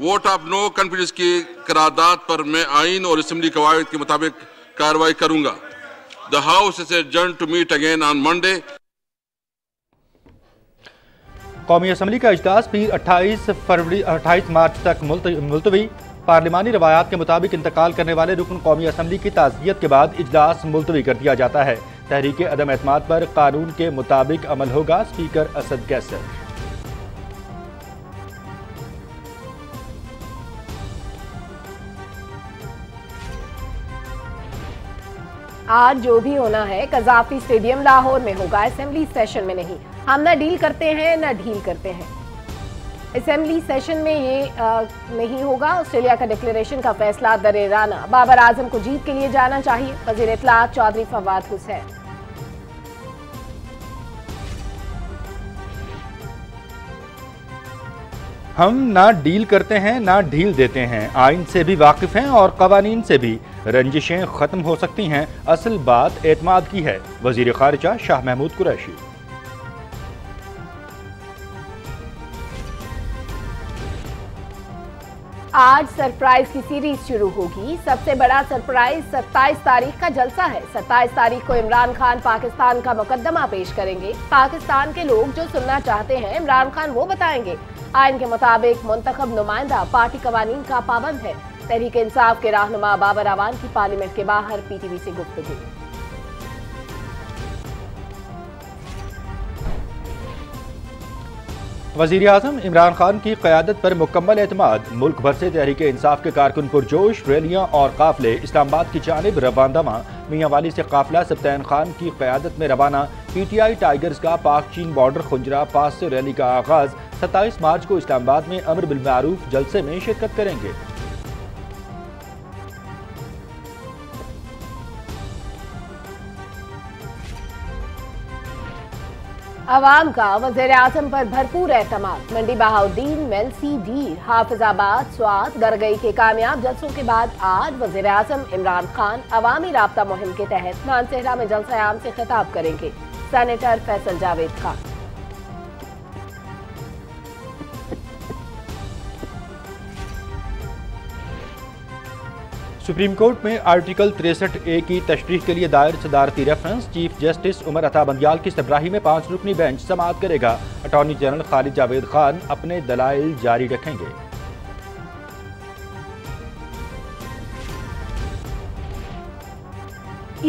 Vote of no confidence की करारदाद पर मैं आइन और असेंबली कवायद के मुताबिक कार्रवाई करूंगा। The house is adjourned to meet again on Monday. कौमी असम्बली का इजलास फिर 28 मार्च तक मुलतवी। पार्लिमानी रवायात के मुताबिक इंतकाल करने वाले रुकन कौमी असम्बली की ताज़ियत के बाद इजलास मुलतवी कर दिया जाता है। तहरीक अदम एतमाद पर कानून के मुताबिक अमल होगा। स्पीकर असद कैसर। आज जो भी होना है कजाफी स्टेडियम लाहौर में होगा, असेंबली सेशन में नहीं। हम न डील करते हैं न ढील करते हैं। असेंबली सेशन में ये नहीं होगा। ऑस्ट्रेलिया का डिक्लेरेशन का फैसला दरेराना। बाबर आजम को जीत के लिए जाना चाहिए। वजीर इत्तलात चौधरी फवाद हुसैन। हम ना डील करते हैं ना ढील देते हैं। आइन से भी वाकिफ हैं और कवानीन से भी। रंजिशें खत्म हो सकती हैं, असल बात एतमाद की है। वजीर खारिजा शाह महमूद कुरैशी। आज सरप्राइज की सीरीज शुरू होगी। सबसे बड़ा सरप्राइज 27 तारीख का जलसा है। 27 तारीख को इमरान खान पाकिस्तान का मुकदमा पेश करेंगे। पाकिस्तान के लोग जो सुनना चाहते हैं इमरान खान वो बताएंगे। आइन के मुताबिक मुंतखब नुमाइंदा पार्टी कवानीन का पाबंद है। तहरीक इंसाफ के रहनुमा बाबर अवान की पार्लियामेंट के बाहर पीटीवी से गुफ्तगू। वजीर आजम इमरान खान की क़यादत पर मुकम्मल एतमाद। मुल्क भर से तहरीक इंसाफ के कारकुन पुरजोश। रैलियां और काफिले इस्लामाबाद की जानिब रवानदवा। मियां वाली से काफिला सब्तैन खान की क़यादत में रवाना। PTI टाइगर्स का पाक चीन बॉर्डर खुंजरा पास से रैली का आगाज। 27 मार्च को इस्लामाबाद में अमर बिल मारूफ जलसे में शिरकत करेंगे। अवाम का वज़ीर आज़म पर भरपूर एतमाद। मंडी बहाउद्दीन, मेलसी, डीर, हाफिजाबाद, स्वात, गरगई के कामयाब जलसों के बाद आज वज़ीर आज़म इमरान खान अवामी राब्ता मुहिम के तहत मानसेहरा में जलसा आम से खिताब करेंगे। Senator Faisal Javed Khan. Supreme court में आर्टिकल 63A की तशरीह के लिए दायर सदारती reference. Chief justice Umar Ata Bandial की सरबराही में 5 रुकनी बेंच समाअत करेगा। अटॉर्नी जनरल खालिद जावेद खान अपने दलाइल जारी रखेंगे।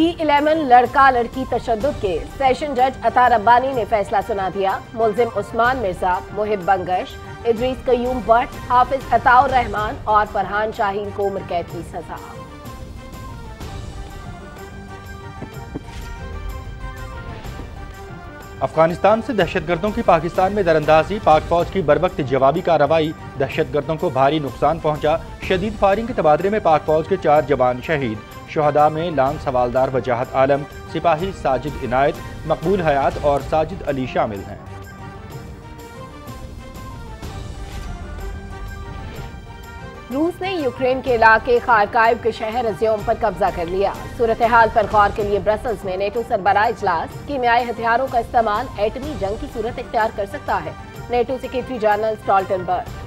E11 लड़का लड़की तशद्दुद के सेशन जज अता रब्बानी ने फैसला सुना दिया। मुल्जिम उस्मान मिर्जा, मुहिब बंगश, इदरीस कयूम भट्ट, हाफिज अताउर रहमान और फरहान शाहीन को उम्र कैद की सजा। अफगानिस्तान से दहशतगर्दों की पाकिस्तान में दरअंदाजी। पाक फौज की बरवक्त जवाबी कार्रवाई। दहशतगर्दों को भारी नुकसान पहुंचा। शदीद फायरिंग के तबादले में पाक फौज के 4 जवान शहीद। शुहदा में लांस हवालदार वजाहत आलम, सिपाही साजिद इनायत, मकबूल हयात और साजिद अली शामिल हैं। रूस ने यूक्रेन के इलाके खारकाइव के शहर इज़्यूम पर कब्जा कर लिया। सूरत हाल पर गौर के लिए ब्रसल्स में नेटो सरबराह इजलास। कीमियाई हथियारों का इस्तेमाल एटमी जंग की सूरत इख्तियार कर सकता है। NATO secretary general Stoltenberg.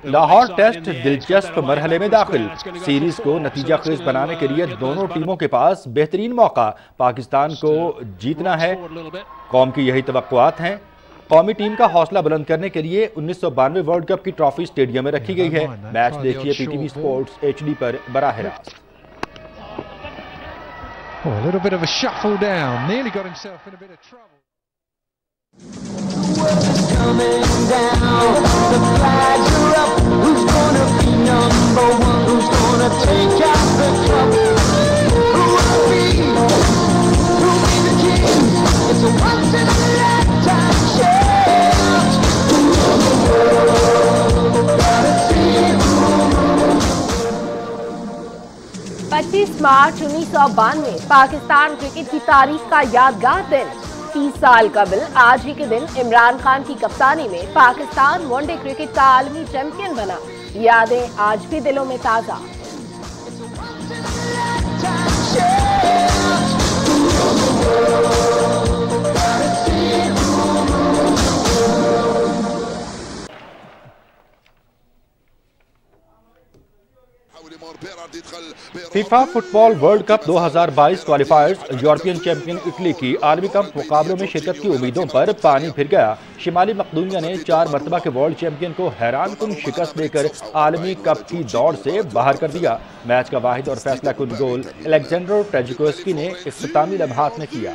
Lahore test दिलचस्प मरहले में दाखिल। सीरीज को नतीजा खेज बनाने के लिए दोनों टीमों के पास बेहतरीन मौका। पाकिस्तान को जीतना है, कौम की यही तवक्कुआत हैं। कौमी टीम का हौसला बुलंद करने के लिए 1992 वर्ल्ड कप की ट्रॉफी स्टेडियम में रखी गई है। मैच देखिए PTV स्पोर्ट्स HD पर बराह रास्त। Oh, a little bit of a shuffle down. Nearly got himself in a bit of trouble. The world is coming down. The flags are up. Who's gonna be number one? Who's gonna take out the cup? Who will be? Who'll be the king? It's a once in a lifetime chance to rule the world. Gotta see who. 25 March 1992 Pakistan cricket की तारीख का यादगार दिन। 30 साल कबल आज ही के दिन इमरान खान की कप्तानी में पाकिस्तान वनडे क्रिकेट का आलमी चैंपियन बना। यादें आज भी दिलों में ताजा। FIFA football world cup 2022 क्वालिफायर्स European champion Italy की आलमी कप मुकाबलों में शिरकत की उम्मीदों पर पानी फिर गया। शिमाली मकदूनिया ने 4 मरतबा के वर्ल्ड चैंपियन को हैरानकुन शिकस्त देकर आलमी कप की दौड़ से बाहर कर दिया। मैच का वाहिद और फैसला कुन गोल अलेक्जेंड्रो ट्रेजिकोस्की ने इख्तितामी लम्हात में किया।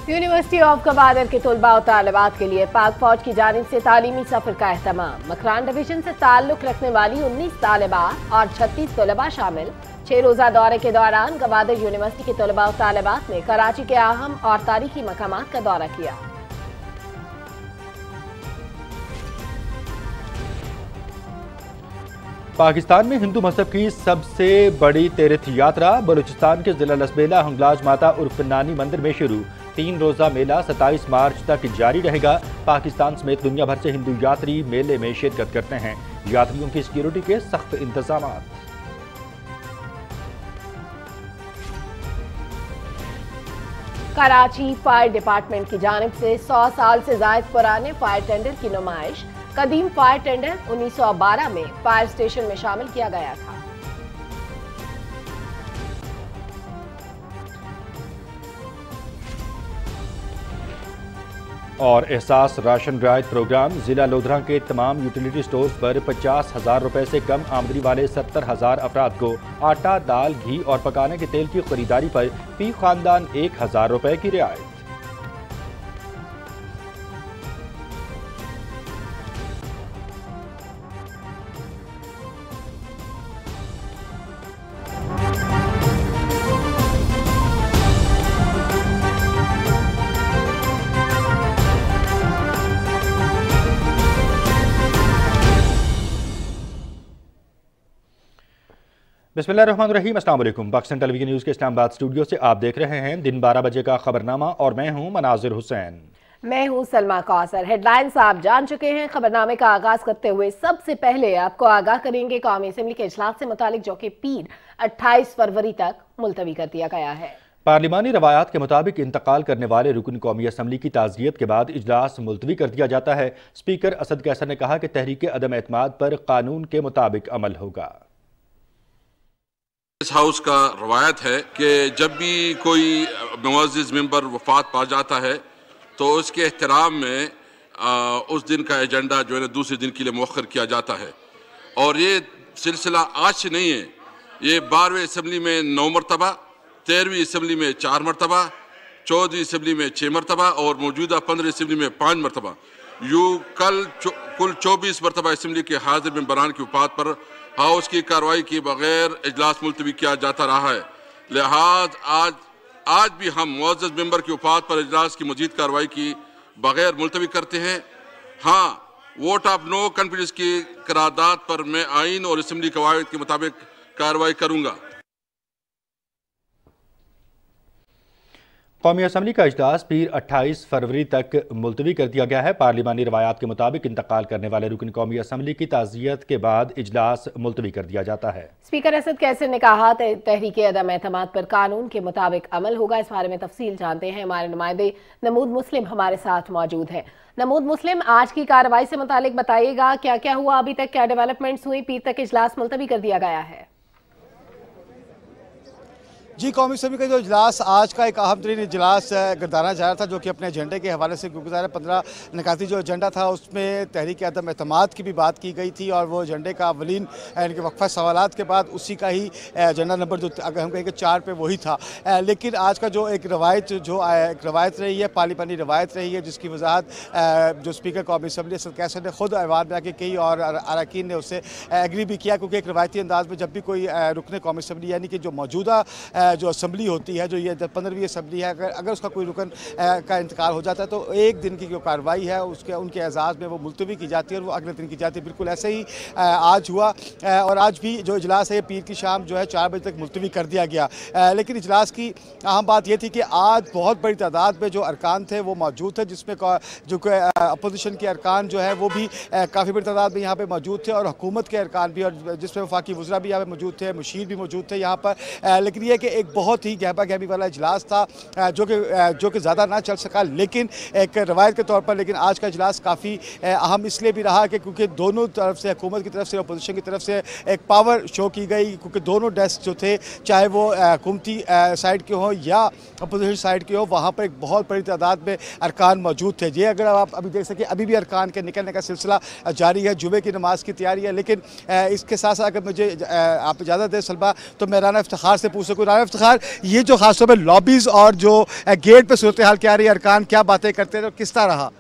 यूनिवर्सिटी ऑफ गवादर के तलबा और तालिबात के लिए पाक फौज की जानिब से तालीमी सफर का एहतमाम। मकरान डिवीजन से ताल्लुक रखने वाली 19 तालिबात और 36 तलबा शामिल। 6 रोजा दौरे के दौरान गवादर यूनिवर्सिटी के तलबा और तालिबात ने कराची के अहम और तारीखी मकामात का दौरा किया। पाकिस्तान में हिंदू मजहब की सबसे बड़ी तीर्थ यात्रा बलूचिस्तान के जिला लसबेला हंगलाज माता उर्फ नानी मंदिर में शुरू। 3 रोजा मेला 27 मार्च तक जारी रहेगा। पाकिस्तान समेत दुनिया भर से हिंदू यात्री मेले में शिरकत करते हैं। यात्रियों की सिक्योरिटी के सख्त इंतजाम। कराची फायर डिपार्टमेंट की जानिब से 100 साल से जायद पुराने फायर टेंडर की नुमाइश। कदीम फायर टेंडर 1912 में फायर स्टेशन में शामिल किया गया था। और एहसास राशन रियायत प्रोग्राम जिला लोधरा के तमाम यूटिलिटी स्टोर्स पर 50,000 रुपए से कम आमदनी वाले 70,000 अफराद को आटा, दाल, घी और पकाने के तेल की खरीदारी पर फी खानदान 1,000 रुपए की रियायत। बिस्मिल्लाहिर्रहमानिर्रहीम, अस्सलाम वालेकुम। पाकिस्तान टेलीविजन न्यूज़ के इस्लामाबाद स्टूडियो से आप देख रहे हैं दिन 12 बजे का खबरनामा और मैं हूं मनाजिर हुसैन। मैं हूं सलमा कौसर। हेडलाइंस आप जान चुके हैं। खबरनामे का आगाज करते हुए सबसे पहले आपको आगाह करेंगे कौमी असेंबली के इजलास से मुतालिक, जो कि पीर 28 फरवरी तक मुलतवी कर दिया गया है। पार्लिमानी रवायात के मुताबिक इंतकाल करने वाले रुकन कौमी असम्बली की ताज़ियत के बाद इजलास मुलतवी कर दिया जाता है। स्पीकर असद कैसर ने कहा कि तहरीक अदम एतमाद पर कानून के मुताबिक अमल होगा। इस हाउस का रवायत है कि जब भी कोई मुअज़्ज़िज़ मेंबर वफात पा जाता है तो उसके एहतराम में उस दिन का एजेंडा जो है ना दूसरे दिन के लिए मुअख्खर किया जाता है। और ये सिलसिला आज से नहीं है, ये 12वीं असम्बली में 9 मरतबा, 13वीं असम्बली में 4 मरतबा, 14वीं असम्बली में 6 मरतबा और मौजूदा 15वीं असम्बली में 5 मरतबा। कल कुल 24 मरतबा असम्बली के हाजिर मेंबरान की वफात पर हाउस की कार्रवाई के बगैर इजलास मुलतवी किया जाता रहा है। लिहाज आज भी हम मुअज़्ज़ज़ मेंबर की वफात पर इजलास की मजीद कार्रवाई की बगैर मुलतवी करते हैं। हाँ, वोट ऑफ नो कॉन्फिडेंस की करारदाद पर मैं आइन और असम्बली कवायद के मुताबिक कार्रवाई करूँगा। कौमी असम्बली का इजलास पीर 28 फरवरी तक मुलतवी कर दिया गया है। पार्लिमानी रवायात के मुताबिक इंतकाल करने वाले रुकन कौमी असम्बली की ताज़ियत के बाद इजलास मुलतवी कर दिया जाता है। स्पीकर असद कैसर ने कहा तहरीक अदम एतमाद पर कानून के मुताबिक अमल होगा। इस बारे में तफसील जानते हैं, हमारे नुमाइंदे नमूद मुस्लिम हमारे साथ मौजूद है। नमूद मुस्लिम, आज की कार्रवाई से मुतालिक बताइएगा क्या क्या हुआ अभी तक, क्या डेवलपमेंट्स हुई, पीर तक इजलास मुलतवी कर दिया गया है। जी, कौमी असम्बली का जो इजलास आज का एक अहम तरीन इजलास गर्दाना जा रहा था, जो कि अपने एजेंडे के हवाले से गुज़ारा 15 निकाती जो एजेंडा था उसमें तहरीक अदम एतमाद की भी बात की गई थी और वो एजेंडे का अवलीन यानी वक्फा सवालात के बाद उसी का ही एजेंडा नंबर जो अगर हम कहें कि 4 पे वही था। लेकिन आज का जो एक रवायत रही है, पार्लिमानी रवायत रही है, जिसकी वजाहत जो स्पीकर कौमी असम्बली असद कैसर ने खुद ऐवान में आके की और अरकान ने उससे एग्री भी किया, क्योंकि एक रवायती अंदाज में जब भी कोई रुकन कौमी असम्बली यानी कि जो मौजूदा जो असम्बली होती है, जो ये 15वीं असम्बली है, अगर उसका कोई रुकन का इंतकाल हो जाता है तो एक दिन की जो कार्रवाई है उनके एजाज़ में वो मुलतवी की जाती है और वो अगले दिन की जाती है। बिल्कुल ऐसे ही आज हुआ और आज भी जो इजलास है पीर की शाम जो है 4 बजे तक मुलतवी कर दिया गया। लेकिन इजलास की अहम बात यह थी कि आज बहुत बड़ी तादाद में जो अरकान थे वो मौजूद थे, जिसमें जो अपोजिशन के अरकान जो है वो भी काफ़ी बड़ी तादाद में यहाँ पर मौजूद थे और हुकूमत के अरकान भी, और जिसमें वफाकी वज़रा भी यहाँ पर मौजूद थे, मुशीर भी मौजूद थे यहाँ पर। लेकिन यह कि एक बहुत ही गहमा गहमी वाला इजलास था जो कि ज़्यादा ना चल सका, लेकिन एक रवायत के तौर पर। लेकिन आज का इजलास काफ़ी अहम इसलिए भी रहा कि क्योंकि दोनों तरफ से, हुकूमत की तरफ से, अपोजिशन की तरफ से एक पावर शो की गई, क्योंकि दोनों डेस्क जो थे, चाहे वो हुकूमती साइड के हों या अपोजिशन साइड के हों, वहाँ पर एक बहुत बड़ी तादाद में अरकान मौजूद थे। ये अगर आप अभी देख सकें, अभी भी अरकान के निकलने का सिलसिला जारी है, जुमे की नमाज की तैयारी है। लेकिन इसके साथ साथ अगर मुझे आप इजाज़त दें सलमा, तो मैं राना इफ्तिखार से पूछ सकूँ। राना इफ्तिखार, ये जो खासतौर पर लॉबीज़ और जो गेट पर सूरत हाल क्या रही, अरकान क्या बातें करते हैं, किस तरह रहा?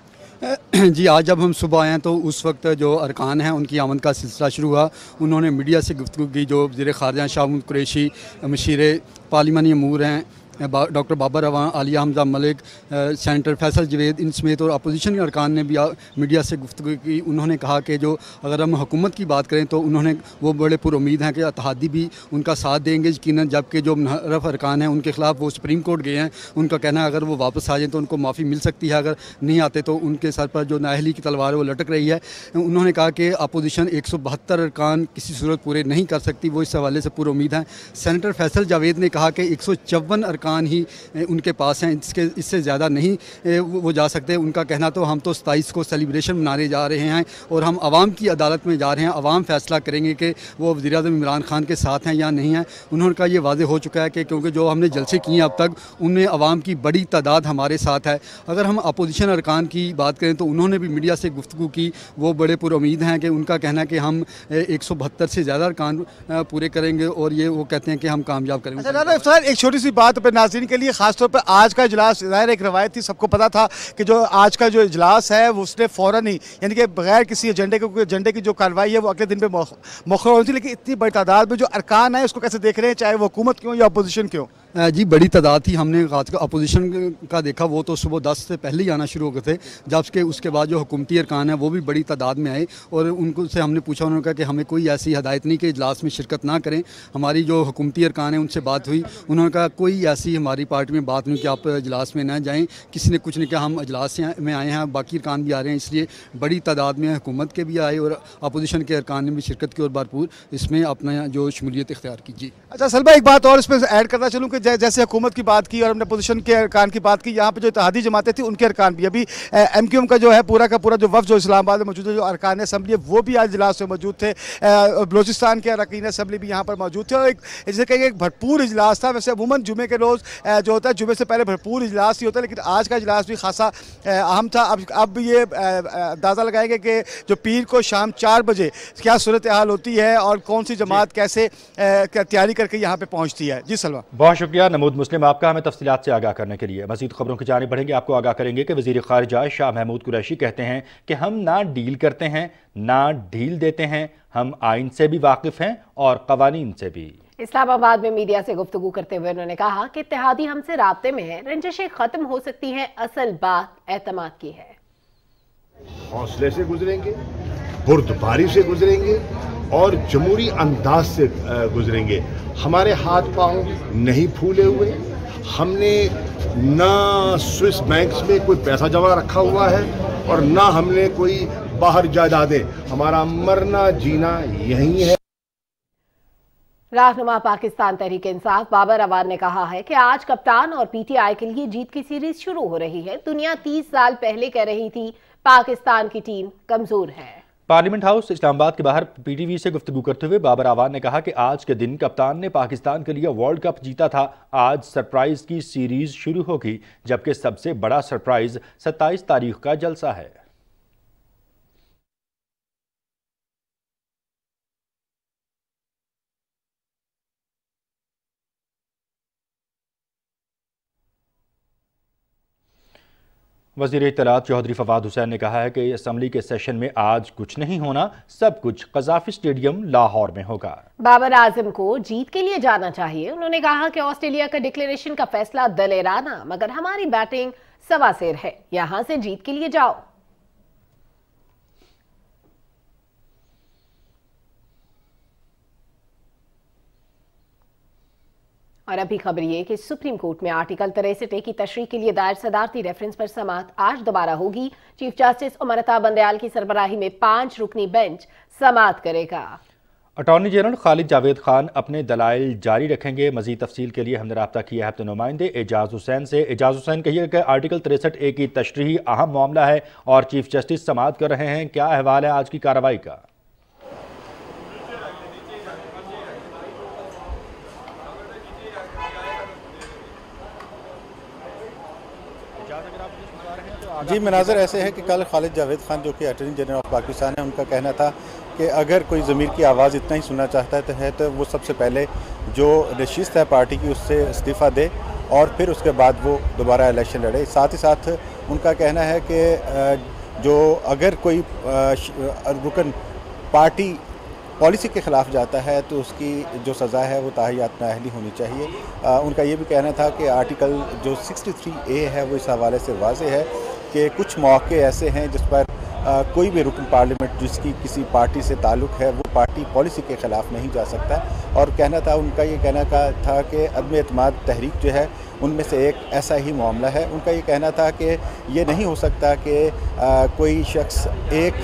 जी, आज जब हम सुबह आए तो उस वक्त जो अरकान हैं उनकी आमद का सिलसिला शुरू हुआ। उन्होंने मीडिया से गुफ्तगू की। जो वज़ीर ख़ारजा शाह महमूद कुरैशी, मशीर पार्लिमानी अमूर हैं डॉक्टर बाबर अवान, आलिया हमजा मलिक, सेनेटर फैसल जवेद, इन समेत और अपोजिशन के अरकान ने भी मीडिया से गुफ्तगू की। उन्होंने कहा कि जो अगर हम हुकूमत की बात करें तो उन्होंने वो बड़े पुरुमीद हैं कि इत्तेहादी भी उनका साथ देंगे यकीनन, जबकि जो मुनहरफ अरकान हैं उनके ख़िलाफ़ वो सुप्रीम कोर्ट गए हैं। उनका कहना है अगर वो वापस आ जाएँ तो उनको माफ़ी मिल सकती है, अगर नहीं आते तो उनके सर पर जो नाअहली की तलवार है वो लटक रही है। उन्होंने कहा कि अपोजिशन 172 अरकान किसी सूरत पूरे नहीं कर सकती, वो इस हवाले से पुरुमीद हैं। सेनेटर फैसल जावेद ने कहा कि 154 अरकान ही उनके पास हैं, इससे ज़्यादा नहीं वो जा सकते। उनका कहना तो हम तो 27 को सेलिब्रेशन मनाने जा रहे हैं और हम आवाम की अदालत में जा रहे हैं, आवाम फैसला करेंगे कि वो वज़ीर-ए-आज़म इमरान खान के साथ हैं या नहीं हैं। उन्होंने कहा यह वाज़ेह हो चुका है कि क्योंकि जो हमने जलसे किए अब तक उनमें आवाम की बड़ी तादाद हमारे साथ है। अगर हम अपोजिशन अरकान की बात करें तो उन्होंने भी मीडिया से गुफ्तगू की। वो बड़े पुरुमीद हैं कि उनका कहना है कि हम 172 से ज़्यादा अरकान पूरे करेंगे और ये वो कहते हैं कि हम कामयाब करेंगे। अच्छा, एक छोटी सी बात पर नाज़रीन के लिए, खासतौर पर आज का इजलास ज़ाहिर एक रवायत थी, सबको पता था कि जो आज का जो इजलास है वो उसने फ़ौरन ही, यानी कि बगैर किसी एजेंडे की जो कार्रवाई है वो अगले दिन पे मुखर होनी थी। लेकिन इतनी बड़ी तादाद में जो अरकान है उसको कैसे देख रहे हैं, चाहे वो हुकूमत की हो या अपोजिशन की हो? जी, बड़ी तादाद थी। हमने आज का अपोजिशन का देखा, वो तो सुबह 10 से पहले ही आना शुरू हो गए थे, जबकि उसके बाद जो हुकूमती अरकान है वो भी बड़ी तादाद में आए और उनको से हमने पूछा। उन्होंने कहा कि हमें कोई ऐसी हदायत नहीं कि इजलास में शिरकत ना करें। हमारी जो हुकूमती अरकान है उनसे बात हुई, उन्होंने कहा कोई ऐसी हमारी पार्टी में बात नहीं कि आप इजलास में ना जाएँ। किसी ने कुछ नहीं कहा, हम इजलास में आए हैं, बाकी अरकान भी आ रहे हैं, इसलिए बड़ी तादाद में हुकूमत के भी आए और अपोजिशन के अरकान ने भी शिरकत की और भरपूर इसमें अपना जो शमूलियत इख्तियार की। जी अच्छा सलमा, एक बात और इसमें ऐड करना चलूँ कि जैसे हुकूमत की बात की और हमने अपोजिशन के अरकान की बात की, यहाँ पे जो इत्तेहादी जमातें थी उनके अरकान भी, अभी MQM का जो है पूरा का पूरा जो वफ़द जो इस्लामाबाद में मौजूद है, जो अरकान असम्बली है वो भी आज इजलास में मौजूद थे। बलोचिस्तान के अरकान असम्बली भी यहाँ पर मौजूद थे और एक जैसे कहेंगे एक भरपूर इजलास था। वैसे अमूमन जुमे के रोज़ जो होता है, जुमे से पहले भरपूर इजलास ही होता है, लेकिन आज का इजलास भी खासा अहम था। अब ये अंदाज़ा लगाएंगे कि जो पीर को शाम 4 बजे क्या सूरत हाल होती है और कौन सी जमात कैसे तैयारी करके यहाँ पे पहुँचती है। जी सलमा, बहुत शुक्रिया नमूद मुस्लिम आपका हमें तफसीलात से आगाह करने के लिए। मज़ीद खबरों की जानिब बढ़ेंगे, आपको आगाह करेंगे कि वज़ीर ख़ारिजा शाह महमूद कुरैशी कहते हैं कि हम ना डील करते हैं ना ढील देते हैं, हम आइन से भी वाकिफ़ हैं और क़वानीन से भी। इस्लामाबाद में मीडिया से गुफ्तगू करते हुए उन्होंने कहा कि इत्तेहादी हमसे राब्ते में है, रंजिशें खत्म हो सकती हैं, असल बात एतमाद की है। हौसले से गुजरेंगे, बुर्दबारी से गुजरेंगे और जमहूरी अंदाज से गुजरेंगे। हमारे हाथ पांव नहीं फूले हुए, हमने ना स्विस बैंक्स में कोई पैसा जमा रखा हुआ है और ना हमने कोई बाहर जायदादें। हमारा मरना जीना यही है। रहनुमा पाकिस्तान तहरीक इंसाफ बाबर अवान ने कहा है कि आज कप्तान और PTI के लिए जीत की सीरीज शुरू हो रही है। दुनिया 30 साल पहले कह रही थी पाकिस्तान की टीम कमजोर है। पार्लियामेंट हाउस इस्लामाबाद के बाहर PTV से गुफ्तगू करते हुए बाबर अवान ने कहा कि आज के दिन कप्तान ने पाकिस्तान के लिए वर्ल्ड कप जीता था। आज सरप्राइज की सीरीज शुरू होगी, जबकि सबसे बड़ा सरप्राइज 27 तारीख का जलसा है। वज़ीर इत्तलात चौधरी फवाद हुसैन ने कहा है कि असम्बली के सेशन में आज कुछ नहीं होना, सब कुछ क़ज़ाफ़ी स्टेडियम लाहौर में होगा। बाबर आजम को जीत के लिए जाना चाहिए। उन्होंने कहा कि ऑस्ट्रेलिया का डिक्लेरेशन का फैसला दलेराना, मगर हमारी बैटिंग सवासेर है, यहां से जीत के लिए जाओ। और अभी खबर ये कि सुप्रीम कोर्ट में आर्टिकल 63A की तशरीह के लिए दायर सदारती रेफरेंस पर समाअत आज दोबारा होगी। चीफ जस्टिस उमर अता बंदयाल की सरबराही में 5 रुकनी बेंच समाअत करेगा। अटॉर्नी जनरल खालिद जावेद खान अपने दलाइल जारी रखेंगे। मजीद तफसील के लिए हमने रब्ता किया है अपने नुमाइंदे एजाज हुसैन से। एजाज हुसैन, कहिए कि आर्टिकल 63A की तशरीही अहम मामला है और चीफ जस्टिस समाअत कर रहे हैं, क्या अहवाल है आज की कार्रवाई का? जी, मनाज़र ऐसे है कि कल खालिद जावेद खान जो कि अटॉर्नी जनरल ऑफ पाकिस्तान है, उनका कहना था कि अगर कोई ज़मीर की आवाज़ इतना ही सुनना चाहता है तो वो सबसे पहले जो नशिस्त है पार्टी की उससे इस्तीफ़ा दे और फिर उसके बाद वो दोबारा इलेक्शन लड़े। साथ ही साथ उनका कहना है कि जो अगर कोई रुकन पार्टी पॉलिसी के ख़िलाफ़ जाता है तो उसकी जो सज़ा है वो ताहियात नाअहली होनी चाहिए। उनका ये भी कहना था कि आर्टिकल जो 63A है वो इस हवाले से वाज़ेह है कि कुछ मौके ऐसे हैं जिस पर कोई भी रुकन पार्लियामेंट जिसकी किसी पार्टी से ताल्लुक़ है वो पार्टी पॉलिसी के ख़िलाफ़ नहीं जा सकता। और कहना था उनका ये कहना था कि अदम एतमाद तहरीक जो है उनमें से एक ऐसा ही मामला है। उनका ये कहना था कि ये नहीं हो सकता कि कोई शख्स एक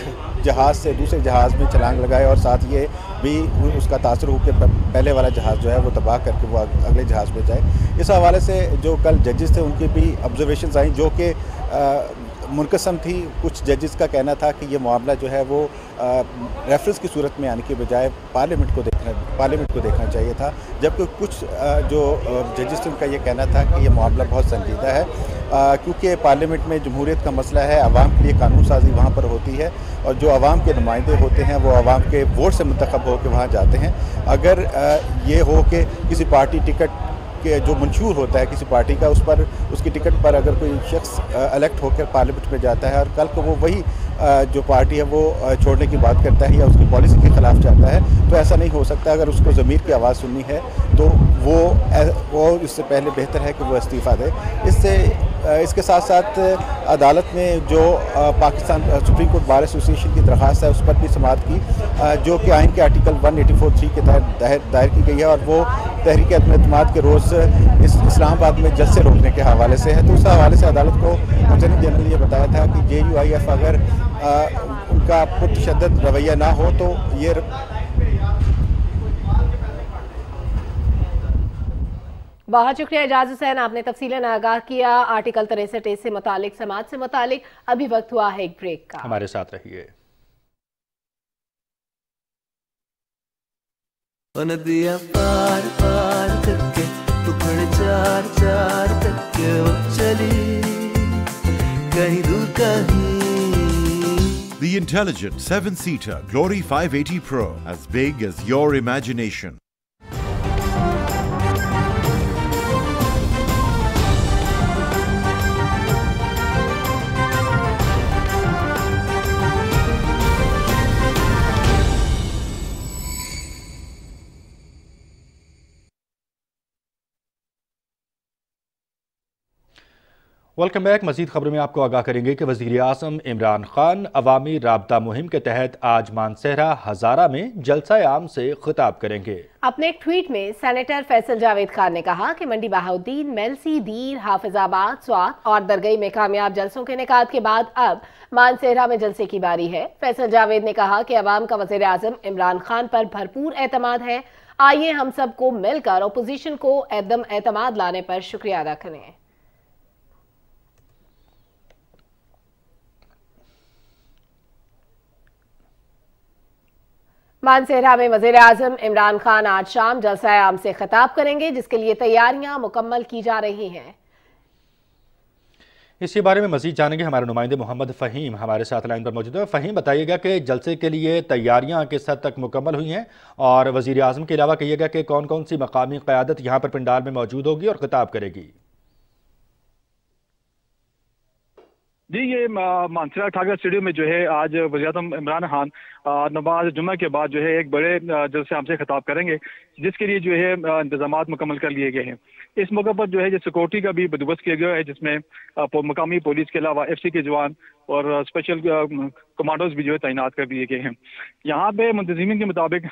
जहाज़ से दूसरे जहाज़ में छलांग लगाए और साथ ये भी उसका तासर हो कि पहले वाला जहाज़ जो है वो तबाह करके वो अगले जहाज़ में जाए। इस हवाले से जो कल जजेस थे उनकी भी ऑब्जर्वेशंस आई जो कि मुनकसम थी। कुछ जजेस का कहना था कि ये मामला जो है वो रेफरेंस की सूरत में आने के बजाय पार्लियामेंट को देखना चाहिए था, जबकि कुछ जो जजेस थे उनका ये कहना था कि ये मामला बहुत संजीदा है क्योंकि पार्लियामेंट में जमहूरियत का मसला है, आवाम के लिए कानून साजी वहाँ पर होती है और जो आवाम के नुमाइंदे होते हैं वो आवाम के वोट से मुंतखब होकर वहाँ जाते हैं। अगर ये हो कि किसी पार्टी टिकट के जो मंशूर होता है किसी पार्टी का उस पर उसकी टिकट पर अगर कोई शख्स इलेक्ट होकर पार्लियामेंट में जाता है और कल को वो वही जो पार्टी है वो छोड़ने की बात करता है या उसकी पॉलिसी के ख़िलाफ़ जाता है तो ऐसा नहीं हो सकता। अगर उसको ज़मीर की आवाज़ सुननी है तो वो इससे पहले बेहतर है कि वो इस्तीफ़ा दे। इसके साथ साथ अदालत में जो Pakistan supreme court bar association की दरख्वास्त है उस पर भी समाअत की जो कि आइन के आर्टिकल 184(3) के तहत दायर की गई है और वो तहरीक अदम एतमाद के रोज़ इस्लामाबाद में जज से रोकने के हवाले से है। तो उस हवाले से अदालत को अटॉर्नी जनरल ने ये बताया था कि JUIF अगर उनका पुरतशद्दद रवैया ना हो तो ये बहुत शुक्रिया एजाज हुसैन, आपने तफसीलन आगाह किया आर्टिकल 63A से मुतालिक समाअत से मुतालिक। अभी वक्त हुआ है एक ब्रेक का, हमारे साथ रहिए। नदियाँ पार पार करके टुकड़े चार चार करके वो चली कहीं दूर कहीं। The intelligent 7-seater Glory 580 Pro, as big as your imagination. Welcome back. मजीद खबरों में आपको आगाह करेंगे कि वज़ीर आज़म इमरान खान अवामी राब्ता मुहिम के तहत आज मानसहरा हज़ारा में जलसा आम से खिताब करेंगे। अपने एक ट्वीट में सेनेटर फैसल जावेद खान ने कहा कि मंडी बहाउद्दीन, मेलसी, दीर, हाफिजाबाद, स्वात और दरगई में कामयाब जलसों के इनेकाद के बाद अब मानसहरा में जलसे की बारी है। फैसल जावेद ने कहा कि अवाम का वज़ीर आज़म इमरान खान पर भरपूर एतमाद है। आइए हम सबको मिलकर अपोजिशन को एकदम एतमाद लाने पर शुक्रिया अदा करें। मानसहरा में वज़ीर आज़म इमरान खान आज शाम जलसा आम से खिताब करेंगे, जिसके लिए तैयारियां मुकम्मल की जा रही हैं। इसी बारे में मजीद जानेंगे, हमारे नुमाइंदे मोहम्मद फ़हीम हमारे साथ लाइन पर मौजूद है। फ़हीम, बताइएगा कि जलसे के लिए तैयारियां किस हद तक मुकम्मल हुई हैं और वज़ीर आज़म के अलावा कहिएगा कि कौन कौन सी मकामी क़यादत यहाँ पर पंडाल में मौजूद होगी और खिताब करेगी। जी, ये मानसहरा ठाकर स्टेडियम में जो है आज वज़ीर आज़म इमरान खान नमाज जुम्मा के बाद जो है एक बड़े जलसे आम से खिताब करेंगे, जिसके लिए जो है इंतजामात मुकम्मल कर लिए गए हैं। इस मौके पर जो है सिक्योरिटी का भी बंदोबस्त किया गया है, जिसमें मकामी पुलिस के अलावा FC के जवान और स्पेशल कमांडोज भी जो है तैनात कर दिए गए हैं। यहाँ पे मुंतज़िमीन के मुताबिक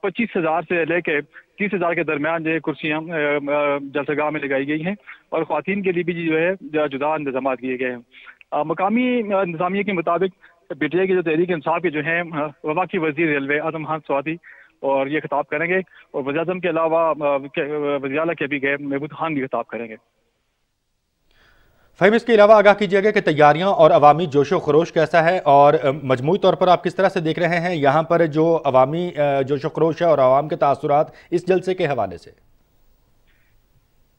25,000 से लेकर 30,000 के दरमियान जो है कुर्सियाँ जलसागाह में लगाई गई हैं और ख़वातीन के लिए भी जो है जुदा इंतजाम किए गए हैं। मकामी इंतजामिया के मुताबिक PTI की जो तहरीक इंसाफ के जो है वफाकी वजीर रेलवे आजम खान स्वाति और ये खिताब करेंगे, और वज़ीर आज़म के अलावा वज़ीर आला के भी गए महमूद खान भी खिताब करेंगे। फ़हीम, इसके अलावा आगाह कीजिएगा कि तैयारियां और अवामी जोशो खरोश कैसा है और मजमूई तौर पर आप किस तरह से देख रहे हैं यहाँ पर जो अवामी जोशो खरोश है और अवाम के तासुरात इस जलसे के हवाले से?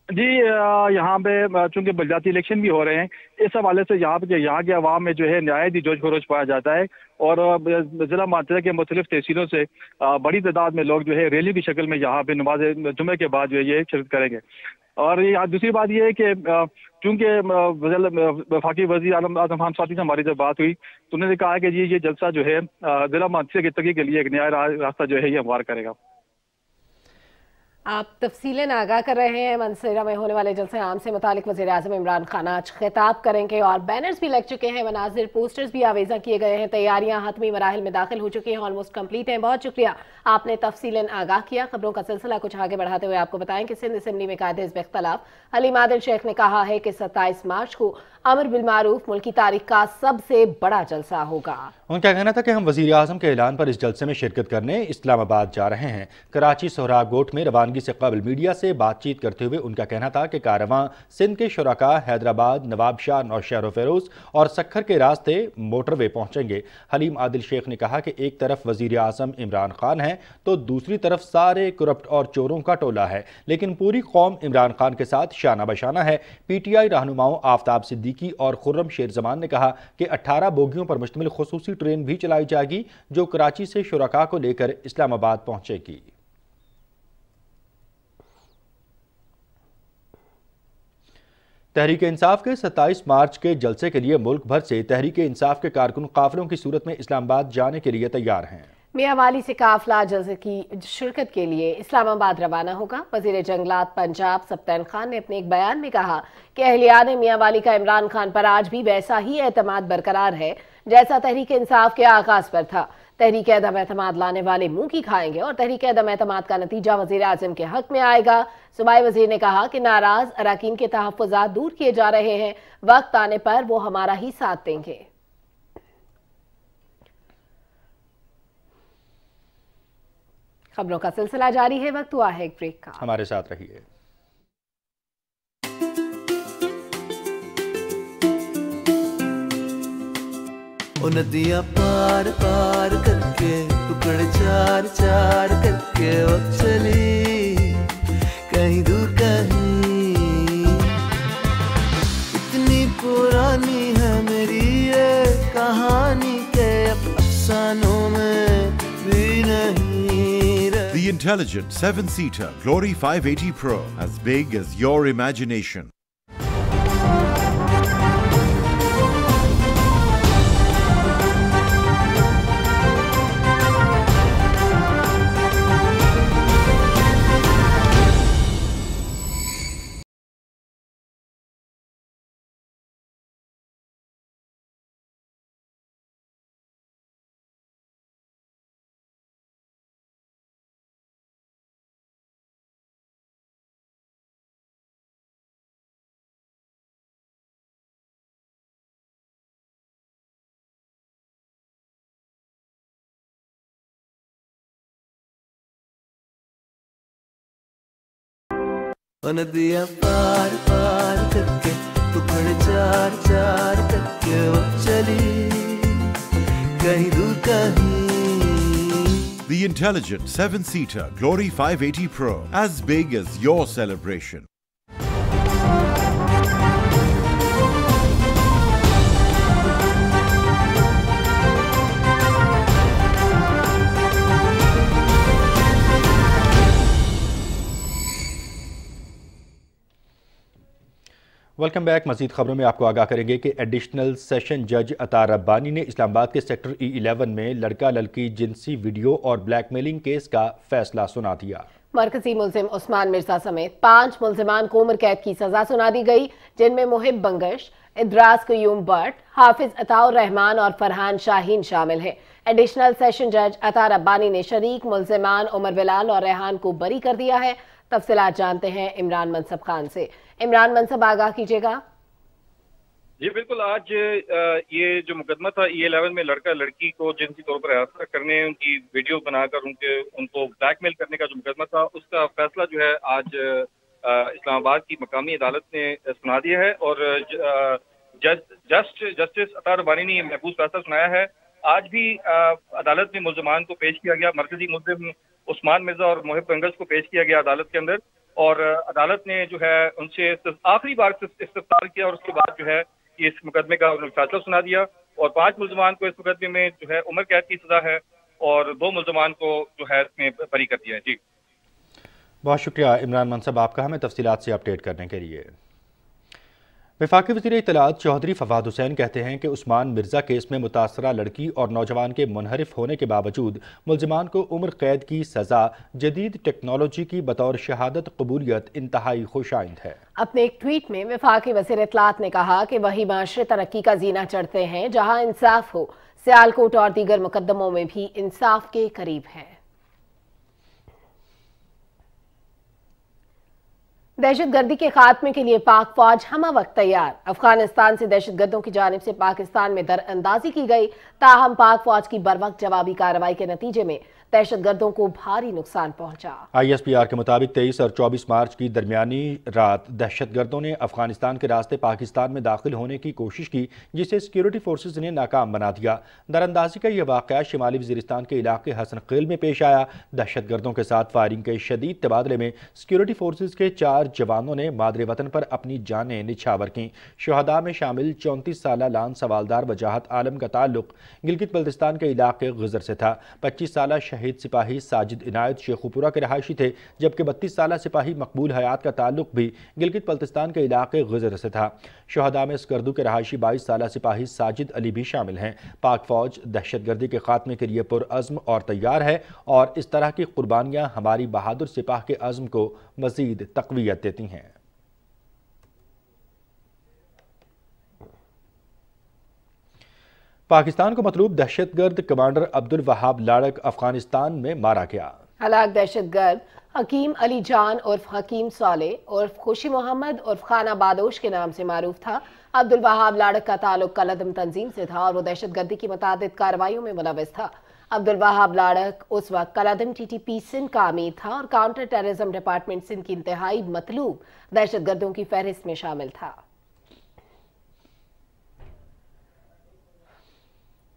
जी, यहाँ पे चूंकि बलदियाती इलेक्शन भी हो रहे हैं, इस हवाले से यहाँ के अवाम में जो है नहायत ही जोश खरोश पाया जाता है, और जिला मानसरा के मुख्तलिफ तहसीलों से बड़ी तादाद में लोग जो है रैली की शक्ल में यहाँ पे नमाज जुमे के बाद जो है ये शिरकत करेंगे। और दूसरी बात ये है कि चूंकि वफाकी वज़ीर आज़म खान स्वाति से हमारी जब बात हुई तो उन्होंने कहा कि ये जलसा जो है जिला मानसरा की तरक्की के लिए एक नया रास्ता जो है ये हमवार करेगा। आप तफसीलन आगाह कर रहे हैं। मानसरा में होने वाले जलसे आम से मुतालिक वज़ीर आज़म इमरान खान आज खिताब करेंगे और बैनर्स भी लग चुके हैं, मनाजिर पोस्टर्स भी आवेजा किए गए हैं, तैयारियां हतमी मराहिल में दाखिल हो चुकी हैं, ऑलमोस्ट कंप्लीट हैं। बहुत शुक्रिया, आपने तफसीलन आगाह किया। खबरों का सिलसिला कुछ आगे बढ़ाते हुए आपको बताएं कि सिंध असम्बली में कायदे हिज़्ब इख्तिलाफ हलीम आदिल शेख ने कहा है कि 27 मार्च को अमर बिल मारूफ मुल्क की तारीख का सबसे बड़ा जलसा होगा। उनका कहना था कि हम वज़ीर आज़म के ऐलान पर इस जलसे में शिरकत करने इस्लामाबाद जा रहे हैं। कराची सोहराब गोट में रवानगी से कबल मीडिया से बातचीत करते हुए उनका कहना था कि कारवां सिंध के शुरका हैदराबाद, नवाबशाह, नौशहर फेरोज और सखर के रास्ते मोटरवे पहुंचेंगे। हलीम आदिल शेख ने कहा कि एक तरफ वज़ीर आज़म इमरान खान है तो दूसरी तरफ सारे करप्ट और चोरों का टोला है, लेकिन पूरी कौम इमरान खान के साथ शाना बशाना है। PTI रहनुमाओं आफ्ताब सिद्दीकी और खुर्रम शेर जमान ने कहा कि 18 बोगियों पर मुश्तमिल खुसूसी ट्रेन भी चलाई जाएगी जो कराची से शुरका को लेकर इस्लामाबाद पहुंचेगी। तहरीक इंसाफ के 27 मार्च के जलसे के लिए मुल्क भर से तहरीक इंसाफ के कारकुन काफिलों की सूरत में इस्लामाबाद जाने के लिए तैयार हैं। मियांवाली से काफिला जलसे की शिरकत के लिए इस्लामाबाद रवाना होगा। वजीर जंगलात पंजाब सप्तान खान ने अपने एक बयान में कहा कि अहलियान मियांवाली का इमरान खान पर आज भी वैसा ही एतमाद बरकरार है जैसा तहरीक इंसाफ के आगाज पर था। तहरीक अदम एतमाद लाने वाले मुंह की खाएंगे और तहरीक अदम एतमाद का नतीजा वजीर आजम के हक में आएगा। सूबाई वजीर ने कहा कि नाराज अराकीन के तहफ़्फ़ुज़ात दूर किए जा रहे हैं, वक्त आने पर वो हमारा ही साथ देंगे। खबरों का सिलसिला जारी है, वक्त हुआ है एक ब्रेक का, हमारे साथ रहिए। ओ नदियाँ पार पार करके टुकड़े चार चार करके वो चली कहीं दूर कहीं। इतनी पुरानी है मेरी ये कहानी के अफसानों में भी नहीं। The intelligent 7-seater Glory 580 Pro, as big as your imagination. नदियाँ पार पार करके टुकड़े चार चार करके वो चली कहीं दूर कहीं। The intelligent 7-seater Glory 580 Pro, as big as your celebration. Welcome back. मजीद खबरों में आपको आगाह करेंगे कि एडिशनल सेशन जज अतार रब्बानी ने इस्लामाबाद के सेक्टर E11 में लड़का लड़की जिनसी वीडियो और ब्लैकमेलिंग केस का फैसला सुना दिया। मरकजी मुल्जिम उस्मान मिर्जा समेत 5 मुल्जिमान को उम्र कैद की सजा सुना दी गई, जिनमें मुहिब बंगश, इद्रास क्यूम बट, हाफिज अताउर रहमान और फरहान शाहीन शामिल हैं। एडिशनल सेशन जज अतार रब्बानी ने शरीक मुल्जिमान उमर बिलाल और रेहान को बरी कर दिया है। तफसीलात जानते हैं इमरान मनसब खान से। इमरान मनसब, आगाह कीजिएगा। जी बिल्कुल, आज ये जो मुकदमा था E11 में लड़का लड़की को जिनसी तौर पर हरास करने, उनकी वीडियो बनाकर उनको ब्लैकमेल करने का जो मुकदमा था, उसका फैसला जो है आज इस्लामाबाद की मकामी अदालत ने सुना दिया है और जस्टिस अतार रब्बानी ने महफूज फैसला सुनाया है। आज भी अदालत में मुल्ज़मान को पेश किया गया, मरकजी मुल्ज़िम उस्मान मिर्जा और मोहिब कंगज को पेश किया गया अदालत के अंदर, और अदालत ने जो है उनसे आखिरी बार इस्तफ्तार किया और उसके बाद जो है इस मुकदमे का फैसला सुना दिया और 5 मुल्ज़मान को इस मुकदमे में जो है उम्र कैद की सजा है और 2 मुल्ज़मान को जो है इसमें बरी कर दिया है। जी बहुत शुक्रिया इमरान मनसब आपका हमें तफसीलात से अपडेट करने के लिए। वफाकी वज़ीर इत्तलात चौधरी फवाद हुसैन कहते हैं कि उस्मान मिर्ज़ा केस में मुतासरा लड़की और नौजवान के मुनहरिफ होने के बावजूद मुल्ज़मान को उम्र कैद की सज़ा जदीद टेक्नोलॉजी की बतौर शहादत कबूलियत इंतहाई खुशाइंद है। अपने एक ट्वीट में वफाकी वज़ीर इत्तलात ने कहा कि वही माशरे तरक्की का जीना चढ़ते हैं जहाँ इंसाफ हो। सियालकोट और दीगर मुकदमों में भी इंसाफ के करीब है। दहशतगर्दी के खात्मे के लिए पाक फौज हमा वक्त तैयार। अफगानिस्तान से दहशतगर्दों की जानिब से पाकिस्तान में दरअंदाजी की गई, ताहम पाक फौज की बरवक्त जवाबी कार्रवाई के नतीजे में दहशतगर्दों को भारी नुकसान पहुंचा। ISPR के मुताबिक 23 और 24 मार्च की दरमियानी रात दहशतगर्दों ने अफगानिस्तान के रास्ते पाकिस्तान में दाखिल होने की कोशिश की, जिसे सिक्योरिटी फोर्सेज ने नाकाम बना दिया। दरअंदाजी का यह वाक़या शिमाली वज़ीरिस्तान के इलाके हसन क़िल में पेश आया। दहशतगर्दों के साथ फायरिंग के शदीद तबादले में सिक्योरिटी फोर्सेज के 4 जवानों ने मादरे वतन पर अपनी जानें निछावर की। शुहदा में शामिल 34 साला लान सवालदार वजाहत आलम का ताल्लुक गिलगित बल्तिस्तान के इलाके गुजर से था। 25 साला शहीद सिपाही साजिद इनायत शेखुपुरा के रहायशी थे, जबकि 32 साला सिपाही मकबूल हयात का ताल्लुक भी गिलगित बल्तिस्तान के इलाके गुजर से था। शुहदा में स्कर्दू के रहायशी 22 साला सिपाही साजिद अली भी शामिल हैं। पाक फौज दहशतगर्दी के खात्मे के लिए पुरअज़्म और तैयार है और इस तरह की कुर्बानियां हमारी बहादुर सिपाह के अज़्म को मज़ीद तक़वियत देती हैं। पाकिस्तान को मतलूब दहशतगर्द कमांडर अब्दुल वहाब लाड़क अफगानिस्तान में मारा गया। हलाक दहशतगर्द हकीम अली जान उर्फ हकीम साले उर्फ खुशी मोहम्मद उर्फ खाना बादोश के नाम से मारूफ था। अब्दुल वहाब लाड़क का ताल्लुक कलदम तंजीम से था और वो दहशतगर्दी की मुतादिद कार्रवाइयों में मुलव्वस था। अब्दुल वहाब लाड़क उस वक्त कलदम TTP सिंध का अमीर था और काउंटर टेररिज्म डिपार्टमेंट सिंध की इंतहाई मतलूब दहशतगर्दों की फहरिस्त में शामिल था।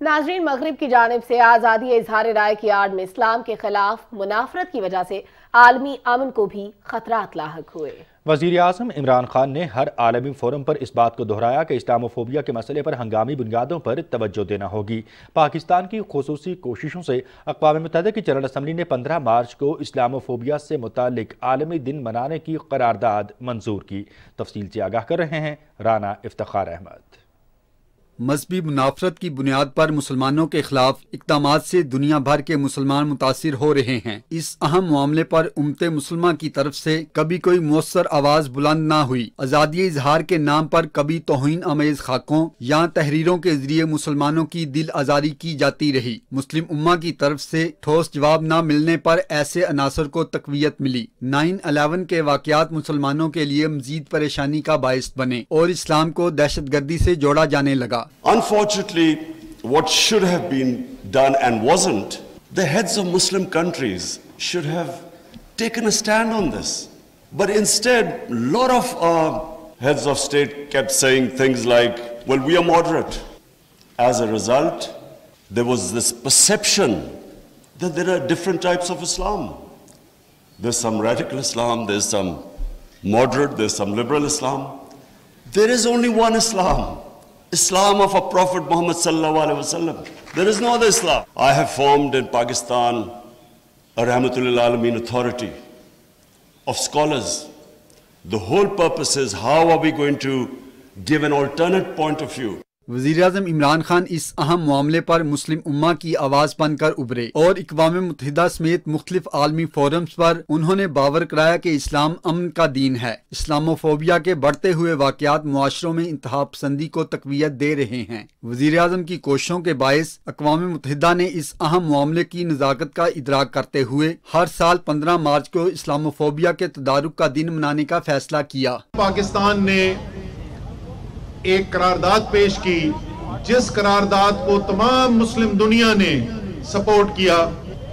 नाज़रीन, मगरिब की जानिब से आज़ादी इजहार राय की आड़ में इस्लाम के खिलाफ मुनाफरत की वजह से आलमी अमन को भी खतरात लाहक हुए। वज़ीर आज़म इमरान खान ने हर आलमी फोरम पर इस बात को दोहराया कि इस्लामोफोबिया के मसले पर हंगामी बुनियादों पर तवज्जो देना होगी। पाकिस्तान की खुसूसी कोशिशों से अक़वाम मुत्तहिदा की जनरल असम्बली ने 15 मार्च को इस्लामोफोबिया से मुतालिक आलमी दिन मनाने की करारदाद मंजूर की। तफसील से आगाह कर रहे हैं राना इफ्तिखार अहमद। मजहबी मुनाफरत की बुनियाद पर मुसलमानों के खिलाफ इक़दामात से दुनिया भर के मुसलमान मुतासिर हो रहे हैं। इस अहम मामले पर उम्मत मुसलमान की तरफ से कभी कोई मुअस्सर आवाज बुलंद ना हुई। आज़ादी इजहार के नाम पर कभी तौहीन अमेज खाकों या तहरीरों के जरिए मुसलमानों की दिल आज़ारी की जाती रही। मुस्लिम उम्मा की तरफ से ठोस जवाब न मिलने पर ऐसे अनासर को तक़वियत मिली। 9/11 के वाक़यात मुसलमानों के लिए मजीद परेशानी का बायस बने और इस्लाम को दहशतगर्दी से जोड़ा जाने लगा। Unfortunately, what should have been done and wasn't, the heads of Muslim countries should have taken a stand on this. But instead, a lot of heads of state kept saying things like, well, we are moderate. As a result, there was this perception that there are different types of Islam. There's some radical Islam, there's some moderate, there's some liberal Islam. There is only one Islam. Islam of our Prophet Muhammad sallallahu alaihi wasallam. There is no other Islam. I have formed in Pakistan a Rahmatul lil Alameen authority of scholars. The whole purpose is how are we going to give an alternate point of view. वज़ीर आज़म इमरान खान इस अहम मामले पर मुस्लिम उम्मा की आवाज़ बनकर उभरे और अक़वाम मुत्तहिदा समेत मुख्तलिफ आलमी फोरम्स पर उन्होंने बावर कराया कि इस्लाम अमन का दीन है। इस्लामोफोबिया के बढ़ते हुए वाक़यात मुआशरों में इंतहा पसंदी को तक़वियत दे रहे हैं। वज़ीर आज़म की कोशिशों के बायस अक़वाम मुत्तहिदा ने इस अहम मामले की नज़ाकत का इदराक करते हुए हर साल 15 मार्च को इस्लामोफोबिया के तदारुक का दिन मनाने का फैसला किया। पाकिस्तान ने एक करारदाद पेश की, जिस करारदाद को तमाम मुस्लिम दुनिया ने सपोर्ट किया,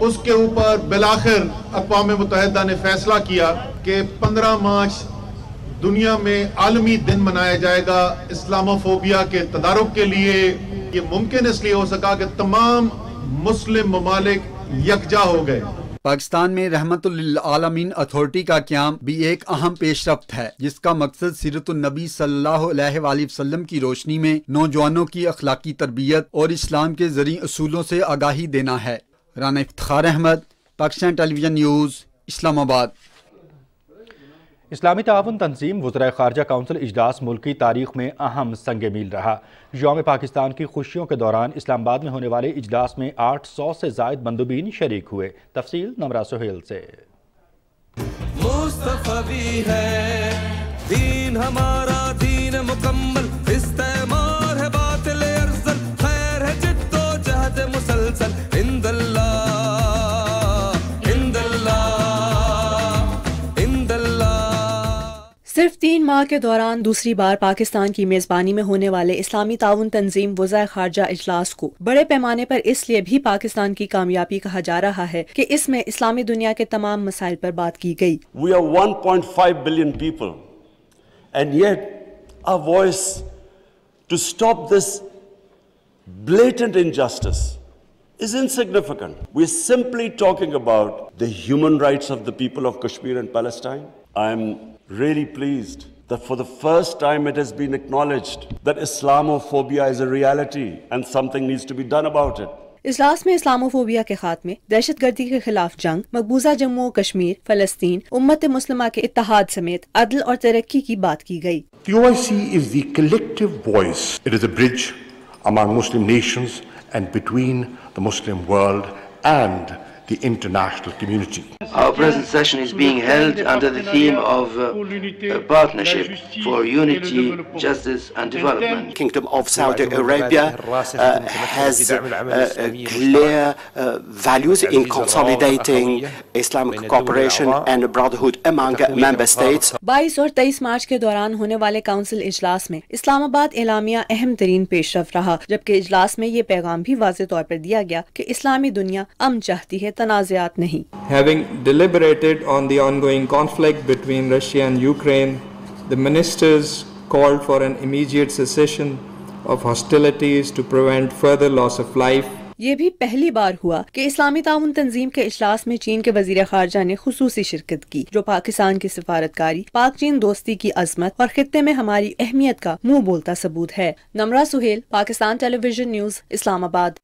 उसके ऊपर बिलाखिर अक़वाम मुत्तहिदा ने फैसला किया कि 15 मार्च दुनिया में आलमी दिन मनाया जाएगा इस्लामोफोबिया के तदारुक के लिए। ये मुमकिन इसलिए हो सका कि तमाम मुस्लिम ममालिक यकजा हो गए। पाकिस्तान में रहमतुल लिल आलमीन अथॉरिटी का क़याम भी एक अहम पेशरफ्त है, जिसका मकसद सीरतुन नबी सल्लल्लाहु अलैहि वसल्लम की रोशनी में नौजवानों की अखलाकी तरबियत और इस्लाम के ज़रूरी असूलों से आगाही देना है। Rana Iftikhar Ahmed, Pakistan television news, Islamabad. इस्लामी ताउन तंजीम वज़राए ख़ारजा काउंसिल इजलास मुल्क की तारीख में अहम संग मील रहा। यौम पाकिस्तान की खुशियों के दौरान इस्लामाबाद में होने वाले इजलास में 800 से ज़ायद मंदूबीन शरीक हुए। तफसील नमरा सुहेल से। मुस्तफ़ा भी है दीन हमारा, दीन मुकम्मल, इस्तेमार है बातिल अरसल, खैर है जिद्दो जहद मुसलसल, इंदल्लाह सिर्फ 3 माह के दौरान दूसरी बार पाकिस्तान की मेज़बानी में होने वाले इस्लामी ताउन तंजीम वज़ाए ख़ारजा इजलास को बड़े पैमाने पर इसलिए भी पाकिस्तान की कामयाबी कहा जा रहा है कि इसमें इस्लामी दुनिया के तमाम मसाइल पर बात की गई। We are 1.5 billion people, and yet our voice to stop this blatant injustice is insignificant. We're simply talking about the human rights of the people of Kashmir and Palestine. I'm really pleased that for the first time it has been acknowledged that Islamophobia is a reality and something needs to be done about it. इजलास में Islamophobia के खात्मे, दहशतगर्दी के खिलाफ जंग, मकबूजा जम्मू और कश्मीर, फलस्तीन, उम्मत मुस्लिमा के इत्तेहाद समेत अदल और तरक्की की बात की गई। The OIC is the collective voice. It is a bridge among Muslim nations and between the Muslim world and the international community. Our present session is being held under the theme of partnership for unity, justice and development. Kingdom of Saudi Arabia has clear values in consolidating Islamic cooperation and brotherhood among member states. 22 और 23 मार्च के दौरान होने वाले council इजलास में इस्लामाबाद एलामिया अहम तरीन पेशरफ रहा, जबकि इजलास में ये पैगाम भी वाज़ेह तौर पर दिया गया कि इस्लामी दुनिया अमन चाहती है, तनाज़ात नहीं। Having deliberated on the ongoing conflict between Russia and Ukraine, the ministers called for an immediate cessation of hostilities to prevent further loss of life. ये भी पहली बार हुआ कि इस्लामी ताउन तंजीम के इजलास में चीन के वजीर खारजा ने खुसूसी शिरकत की, जो पाकिस्तान की सिफारतकारी, पाक चीन दोस्ती की अजमत और खित्ते में हमारी अहमियत का मुंह बोलता सबूत है। Namra Suhail, Pakistan television news, Islamabad.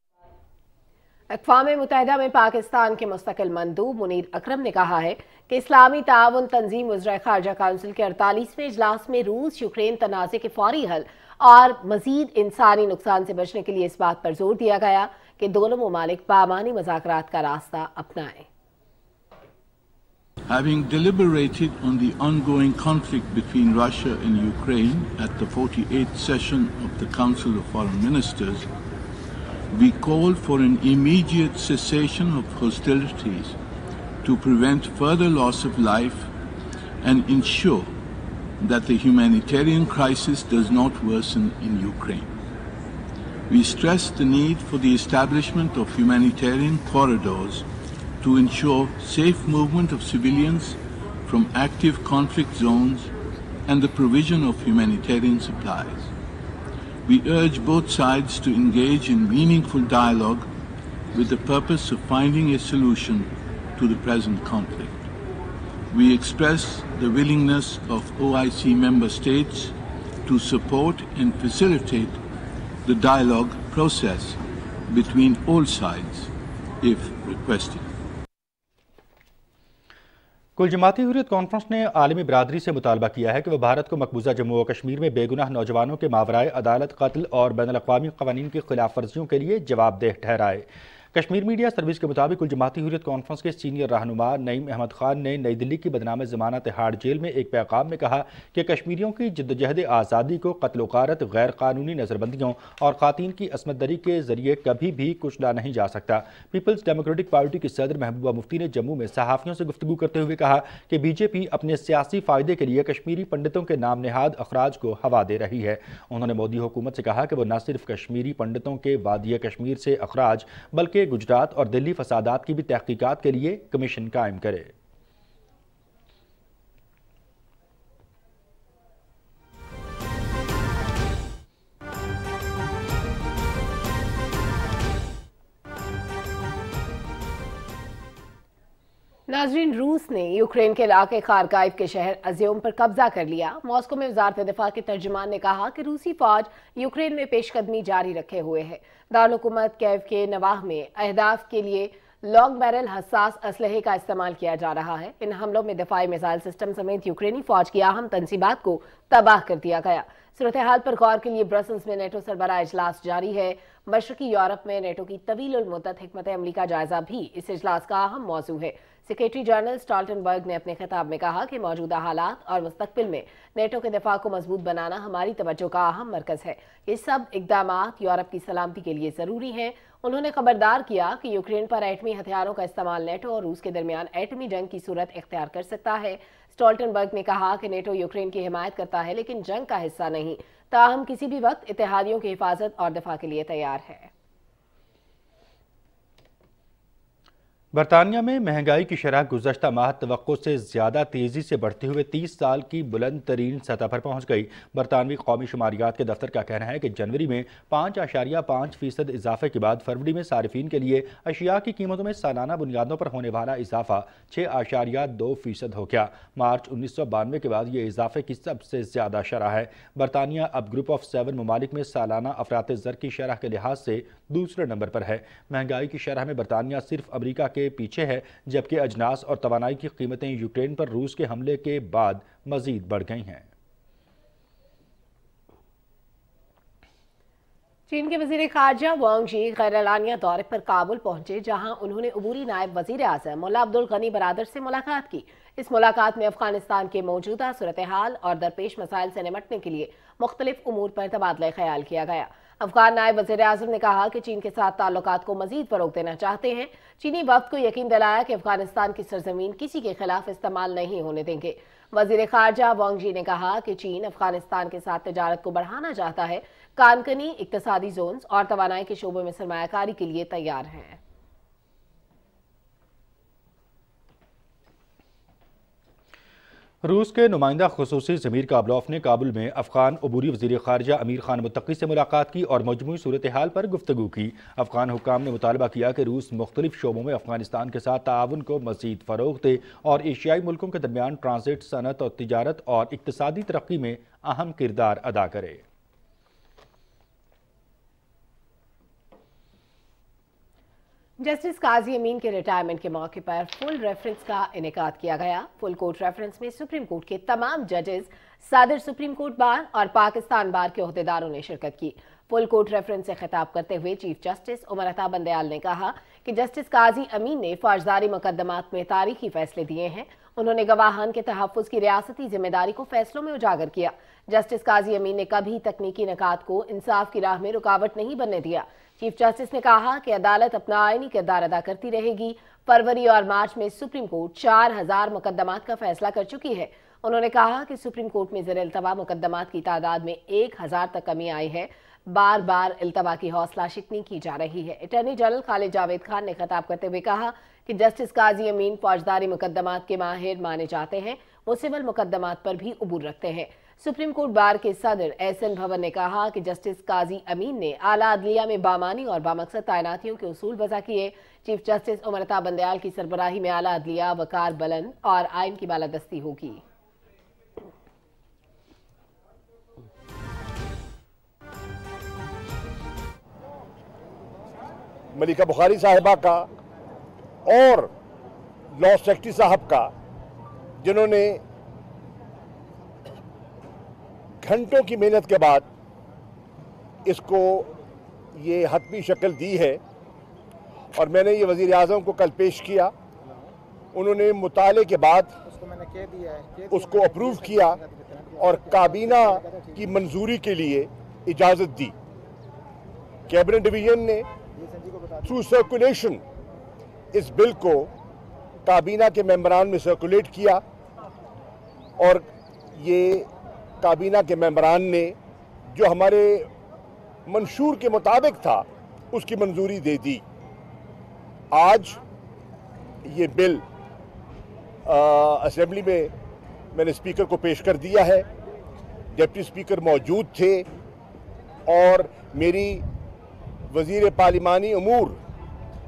अक़वाम मुत्तहिदा में पाकिस्तान के मुस्तकिल मंदूब मुनीर अकरम ने कहा है कि इस्लामी ताउन तंजीम वज़राए ख़ारजा काउंसिल के 48वें इजलास में रूस यूक्रेन तनाज़े के फौरी हल और मज़ीद इंसानी नुकसान से बचने के लिए इस बात पर जोर दिया गया कि दोनों ममालिक बामानी मुज़ाकरात का रास्ता अपनाएं। Having deliberated on the ongoing conflict between Russia and Ukraine at the 48th session of the Council of Foreign Ministers, we called for an immediate cessation of hostilities to prevent further loss of life and ensure that the humanitarian crisis does not worsen in Ukraine. We stressed the need for the establishment of humanitarian corridors to ensure safe movement of civilians from active conflict zones and the provision of humanitarian supplies. We urge both sides to engage in meaningful dialogue with the purpose of finding a solution to the present conflict. We express the willingness of OIC member states to support and facilitate the dialogue process between all sides if requested. कुल जमाती Hurriyat conference ने आलमी बरादरी से मुतालबा किया है कि वह भारत को मकबूजा जम्मू और कश्मीर में बेगुनाह नौजवानों के मावराए अदालत कत्ल और बैनुल अक़वामी क़वानीन की खिलाफ वर्जियों के लिए जवाबदेह ठहराए। कश्मीर मीडिया सर्विस के मुताबिक कुल जमाती हुर्रियत कॉन्फ्रेंस के सीनियर रहनुमा नईम अहमद खान ने नई दिल्ली की बदनाम ज़मानत हार्ड जेल में एक पैगाम में कहा कि कश्मीरियों की जद्दोजहद आज़ादी को कत्ल गारत, गैर कानूनी नज़रबंदियों और ख़ातीन की असमत दरी के जरिए कभी भी कुचला नहीं जा सकता। पीपल्स डेमोक्रेटिक पार्टी की सदर महबूबा मुफ्ती ने जम्मू में सहाफ़ियों से गुफ्तगू करते हुए कहा कि बीजेपी अपने सियासी फ़ायदे के लिए कश्मीरी पंडितों के नाम नेहाद अखराज को हवा दे रही है। उन्होंने मोदी हुकूमत से कहा कि वो न सिर्फ कश्मीरी पंडितों के वादिया कश्मीर से अखराज बल्कि गुजरात और दिल्ली फसादात की भी तहकीकात के लिए कमीशन कायम करे। नाजरीन, रूस ने यूक्रेन के इलाके खारकाइव के शहर अज़्योम पर कब्जा कर लिया। मॉस्को में वजारत दिफा के तर्जुमान ने कहा कि रूसी फौज यूक्रेन में पेशकदमी जारी रखे हुए है। दारुल-हुकूमत कीव के नवाह में अहदाफ के लिए लॉन्ग बैरल हसास असलहे का इस्तेमाल किया जा रहा है। इन हमलों में दफाई मिसाइल सिस्टम समेत यूक्रेनी फौज की अहम तंसीबात को तबाह कर दिया गया। सूरत हाल पर गौर के लिए ब्रसल्स में नेटो सरबराह इजलास जारी है। मशरकी यूरोप में नेटो की तवील उल मुद्दत हिकमत अमली का जायजा भी इस इजलास का अहम मौजू है। सेक्रेटरी जनरल स्टॉल्टनबर्ग ने अपने खिताब में कहा कि मौजूदा हालात और मुस्तकबिल में नेटो के दिफा को मजबूत बनाना हमारी तवज्जो का अहम मरकज है। ये सब इकदामात यूरोप की सलामती के लिए जरूरी हैं। उन्होंने खबरदार किया कि यूक्रेन पर एटमी हथियारों का इस्तेमाल नेटो और रूस के दरमियान एटमी जंग की सूरत इख्तियार कर सकता है। स्टॉल्टनबर्ग ने कहा कि नेटो यूक्रेन की हिमायत करता है लेकिन जंग का हिस्सा नहीं, ताहम किसी भी वक्त इत्तेहादियों की हिफाजत और दिफा के लिए तैयार है। बरतानिया में महंगाई की शरह गुज़श्ता माह तवक्को से ज़्यादा तेज़ी से बढ़ते हुए 30 साल की बुलंद तरीन सतह पर पहुँच गई। बरतानवी कौमी शुमारियात के दफ्तर का कहना है कि जनवरी में 5.5% इजाफे के बाद फरवरी में सारिफीन के लिए अशिया की कीमतों में सालाना बुनियादों पर होने वाला इजाफा 6.2% हो गया। मार्च 1992 के बाद ये इजाफे की सबसे ज़्यादा शरह है। बरतानिया अब ग्रुप ऑफ 7 ममालिक में सालाना अफरात ज़र की शरह के लिहाज से दूसरे नंबर पर है। महंगाई की शरह में बरतानिया सिर्फ अमरीका के पीछे है, जबकि अजनास और तवानाई की कीमतें यूक्रेन पर रूस के हमले के बाद मजीद बढ़ गई हैं। चीन के वजीर खारजा वांग यी गैर-एलानिया दौरे पर काबुल पहुंचे, जहां उन्होंने उबूरी नायब वजीर आज़म मुल्ला अब्दुल गनी बरादर से मुलाकात की। इस मुलाकात में अफगानिस्तान के मौजूदा सूरत हाल और दरपेश मसाइल से निपटने के लिए मुख्तलिफ उमूर पर तबादला ख्याल किया गया। अफगान नायब वज़ीर आज़म ने कहा कि चीन के साथ ताल्लुकात को मजीद फरोग देना चाहते हैं। चीनी वफ्द को यकीन दिलाया कि अफगानिस्तान की सरजमीन किसी के खिलाफ इस्तेमाल नहीं होने देंगे। वज़ीर खारजा वांग यी ने कहा कि चीन अफगानिस्तान के साथ तिजारत को बढ़ाना चाहता है, कानकनी, इक्तसादी जोन और तवानाई के शोबों में सरमायाकारी के लिए तैयार है। रूस के नुमाइंदा खुसूसी ज़मीर काबलॉफ ने काबुल में अफगान अबूरी वज़ीर ख़ारजा अमीर खान मुत्तकी से मुलाकात की और मजमूई सूरत हाल पर गुफ्तगू की। अफगान हुक्काम ने मुतालबा किया कि रूस मुख्तलिफ शोबों में अफगानिस्तान के साथ ताआवुन को मज़ीद फ़रोग़ दे और एशियाई मुल्कों के दरमियान ट्रांजिट, सनत और तिजारत और इक्तसादी तरक्की में अहम किरदार अदा करे। जस्टिस काजी अमीन के रिटायरमेंट के मौके पर फुल रेफरेंस का इनेकाद किया गया। फुल कोर्ट रेफरेंस में सुप्रीम कोर्ट के तमाम जजेस, सदर सुप्रीम कोर्ट बार और पाकिस्तान बार के ओहदेदारों ने शिरकत की। फुल कोर्ट रेफरेंस से खिताब करते हुए चीफ जस्टिस उमर अता बंदयाल ने कहा कि जस्टिस काजी अमीन ने फौजदारी मुकदमात में तारीखी फैसले दिए हैं। उन्होंने गवाहान के तहफ़्फ़ुज़ की रियासती जिम्मेदारी को फैसलों में उजागर किया। जस्टिस काजी अमीन ने कभी तकनीकी निकात को इंसाफ की राह में रुकावट नहीं बनने दिया। चीफ जस्टिस ने कहा कि अदालत अपना आईनी किरदार अदा करती रहेगी। फरवरी और मार्च में सुप्रीम कोर्ट 4000 मुकदमात का फैसला कर चुकी है। उन्होंने कहा कि सुप्रीम कोर्ट में ज़ेर इल्तवा मुकदमात की तादाद में 1000 तक कमी आई है। बार बार इल्तवा की हौसला शिकनी की जा रही है। अटॉर्नी जनरल खालिद जावेद खान ने खिताब करते हुए कहा कि जस्टिस काजी अमीन फौजदारी मुकदमात के माहिर माने जाते हैं। वो सिविल मुकदमात पर भी उबूर रखते हैं। सुप्रीम कोर्ट बार के सदर एहसन भवन ने कहा कि जस्टिस काजी अमीन ने आला अदलिया में बामानी और बामकसद तैनातियों के उसूल वज़ा किए। चीफ जस्टिस उमर अता बंदयाल की सरबराही में आला अदलिया वकार बुलंद और आइन की बालादस्ती होगी। मलिका बुखारी साहिबा का और लॉ सेक्रेटरी साहब का, जिन्होंने घंटों की मेहनत के बाद इसको ये हतमी शक्ल दी है, और मैंने ये वज़ीर आज़म को कल पेश किया। उन्होंने मुताले के बाद उसको अप्रूव किया और काबीना की मंजूरी के लिए इजाज़त दी। कैबिनेट डिवीजन ने थ्रू सर्कुलेशन इस बिल को काबीना के मेंबरान में सर्कुलेट किया और ये काबीना के मेंबरान ने जो हमारे मंशूर के मुताबिक था उसकी मंजूरी दे दी। आज ये बिल असेंबली में मैंने स्पीकर को पेश कर दिया है। डिप्टी स्पीकर मौजूद थे और मेरी वज़ीर पार्लिमानी अमूर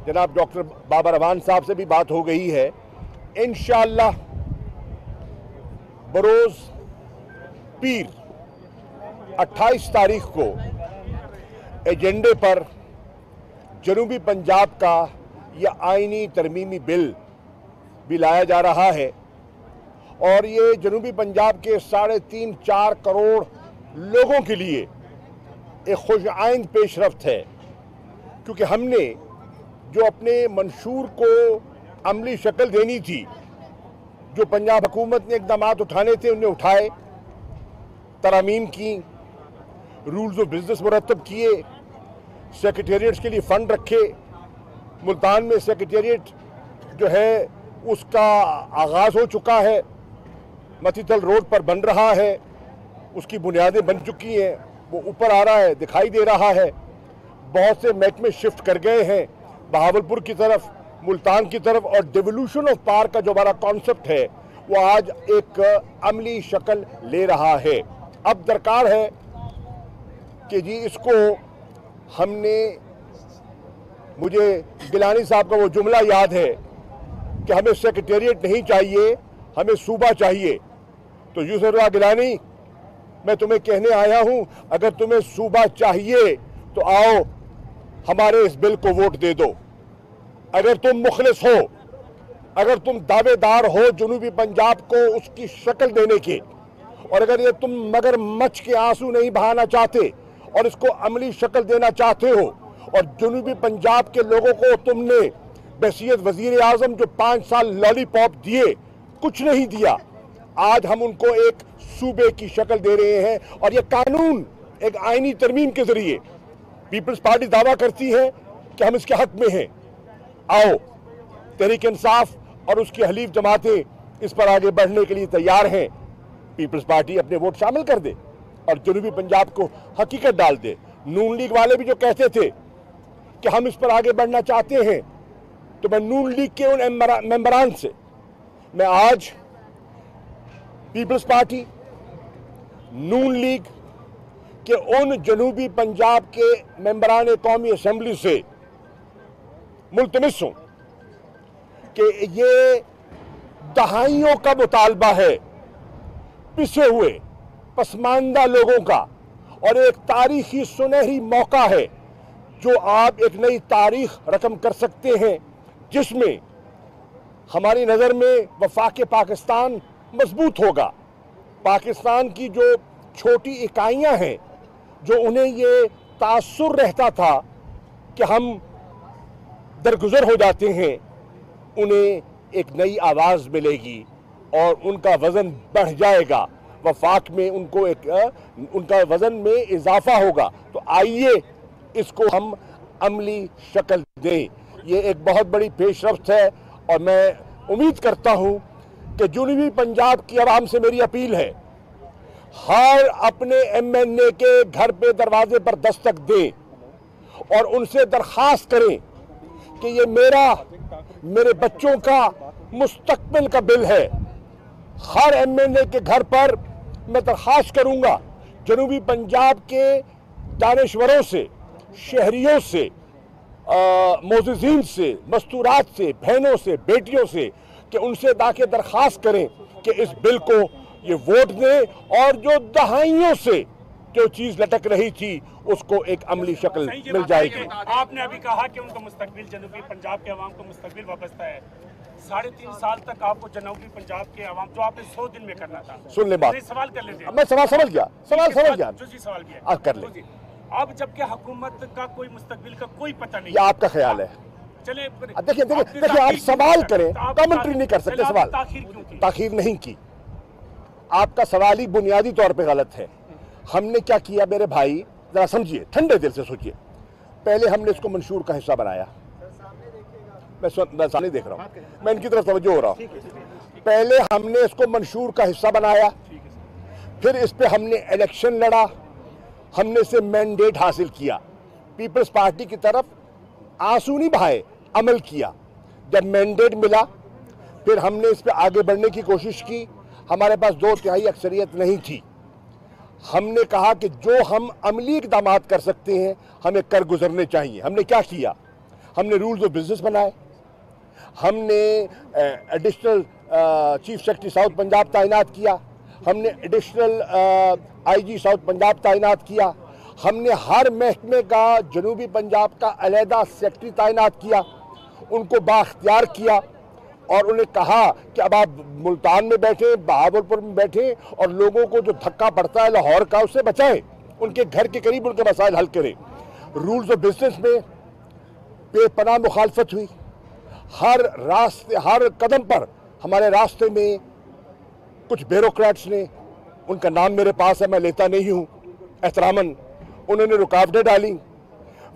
जनाब डॉक्टर बाबर अवान साहब से भी बात हो गई है। इंशाअल्लाह बरोज़ पीर 28 तारीख को एजेंडे पर जनूबी पंजाब का यह आइनी तरमीमी बिल भी लाया जा रहा है और ये जनूबी पंजाब के 3.5-4 करोड़ लोगों के लिए एक खुश आइंद पेशरफ्त है, क्योंकि हमने जो अपने मंशूर को अमली शक्ल देनी थी, जो पंजाब हुकूमत ने इक़दाम उठाने थे उन्हें उठाए, तरामीम की, रूल्स ऑफ बिजनेस मुरतब किए, सेक्रेटेरिएट्स के लिए फ़ंड रखे। मुल्तान में सेक्रेटेरिएट जो है उसका आगाज़ हो चुका है, मतीतल रोड पर बन रहा है, उसकी बुनियादें बन चुकी हैं, वो ऊपर आ रहा है, दिखाई दे रहा है। बहुत से महकमे शिफ्ट कर गए हैं बहावलपुर की तरफ, मुल्तान की तरफ, और डिवोल्यूशन ऑफ पावर का जो हमारा कॉन्सेप्ट है वो आज एक अमली शक्ल ले रहा है। अब दरकार है कि जी इसको हमने, मुझे गिलानी साहब का वो जुमला याद है कि हमें सेक्रेटेरिएट नहीं चाहिए, हमें सूबा चाहिए। तो यूसुफ गिलानी, मैं तुम्हें कहने आया हूं, अगर तुम्हें सूबा चाहिए तो आओ हमारे इस बिल को वोट दे दो। अगर तुम मुखलिस हो, अगर तुम दावेदार हो जनूबी पंजाब को उसकी शक्ल देने के, और अगर ये तुम मगरमच्छ के आंसू नहीं बहाना चाहते और इसको अमली शक्ल देना चाहते हो, और जनूबी पंजाब के लोगों को तुमने बहसीयत वजीर आजम जो 5 साल लॉलीपॉप दिए, कुछ नहीं दिया, आज हम उनको एक सूबे की शक्ल दे रहे हैं। और ये कानून एक आईनी तरमीम के जरिए पीपल्स पार्टी दावा करती है कि हम इसके हक में हैं। आओ, तहरीक इंसाफ और उसकी हलीफ जमातें इस पर आगे बढ़ने के लिए तैयार हैं। पीपल्स पार्टी अपने वोट शामिल कर दे और जनूबी पंजाब को हकीकत डाल दे। नून लीग वाले भी जो कहते थे कि हम इस पर आगे बढ़ना चाहते हैं, तो मैं नून लीग के उन मेंबरान से, मैं आज पीपल्स पार्टी, नून लीग के उन जनूबी पंजाब के मेंबरान कौमी असम्बली से मुल्तमिस हूं कि ये दहाइयों का मुतालबा है पिछे हुए पसमानदा लोगों का, और एक तारीखी सुनहरी मौका है जो आप एक नई तारीख रकम कर सकते हैं, जिसमें हमारी नज़र में वफाक पाकिस्तान मजबूत होगा। पाकिस्तान की जो छोटी इकाइयां हैं, जो उन्हें ये तासुर रहता था कि हम दरगुजर हो जाते हैं, उन्हें एक नई आवाज़ मिलेगी और उनका वज़न बढ़ जाएगा। वफाक में उनको उनका वज़न में इजाफा होगा। तो आइए इसको हम अमली शक्ल दें। ये एक बहुत बड़ी पेशरफ्त है और मैं उम्मीद करता हूँ कि जनूबी पंजाब की आवाम से मेरी अपील है, हर अपने MNA के घर पे दरवाजे पर दस्तक दें और उनसे दरख्वास्त करें कि ये मेरे बच्चों का मुस्तकबिल का बिल है। हर MNA के घर पर मैं दरख्वास्त करूंगा, जनूबी पंजाब के दानिश्वरों से, शहरियों से, मोज़िज़ीन से, मस्तूरात से, बहनों से, बेटियों से, कि उनसे जाके दरख्वास्त करें कि इस बिल को ये वोट दें और जो दहाइयों से जो चीज़ लटक रही थी उसको एक अमली शक्ल मिल जाएगी। आपने अभी कहा कि उनका मुस्तकबिल जनूबी पंजाब के अवाम का मुस्तकबिल वाबस्ता है। 3.5 साल तक आपको जनूबी पंजाब के अवाम, जो आपने 100 दिन में करना था, सुन ले बात, सवाल कर लेते हैं। मैं सवाल समझ गया, सवाल समझ गया, जो सवाल किया आप कर ले। अब जबकि हुकूमत का कोई मुस्तकबिल का कोई पता नहीं, ये आपका ख्याल है, चले। देखिए आप सवाल करें, कमेंट्री नहीं कर सकते। सवाल ताखीर नहीं की, आपका सवाल ही बुनियादी तौर पे गलत है। हमने क्या किया मेरे भाई, जरा समझिए, ठंडे दिल से सोचिए। पहले हमने इसको मंशूर का हिस्सा बनाया। मैं सामने देख रहा हूँ, मैं इनकी तरफ तवज्जो हो रहा हूँ। पहले हमने इसको मंशूर का हिस्सा बनाया, फिर इस पे हमने इलेक्शन लड़ा, हमने इसे मैंडेट हासिल किया, पीपल्स पार्टी की तरफ आंसू नहीं बहाए, अमल किया। जब मैंडेट मिला फिर हमने इस पे आगे बढ़ने की कोशिश की। हमारे पास 2/3 अक्सरियत नहीं थी। हमने कहा कि जो हम अमली इक़दाम कर सकते हैं हमें कर गुजरने चाहिए। हमने क्या किया, हमने रूल्स ऑफ बिजनेस बनाए, हमने additional chief secretary south Punjab तैनात किया, हमने एडिशनल आईजी साउथ पंजाब तैनात किया, हमने हर महकमे का जनूबी पंजाब का अलहदा सेक्रेटरी तैनात किया, उनको बाख्तियार किया और उन्हें कहा कि अब आप मुल्तान में बैठें, बहावलपुर में बैठें और लोगों को जो धक्का पड़ता है लाहौर का उससे बचाएं, उनके घर के करीब उनके मसाइल हल करें। रूल्स ऑफ बिजनेस में बेपनाह मुखालफत हुई। हर रास्ते, हर कदम पर हमारे रास्ते में कुछ ब्यूरोक्रेट्स ने, उनका नाम मेरे पास है, मैं लेता नहीं हूँ एहतरामन, उन्होंने रुकावटें डाली।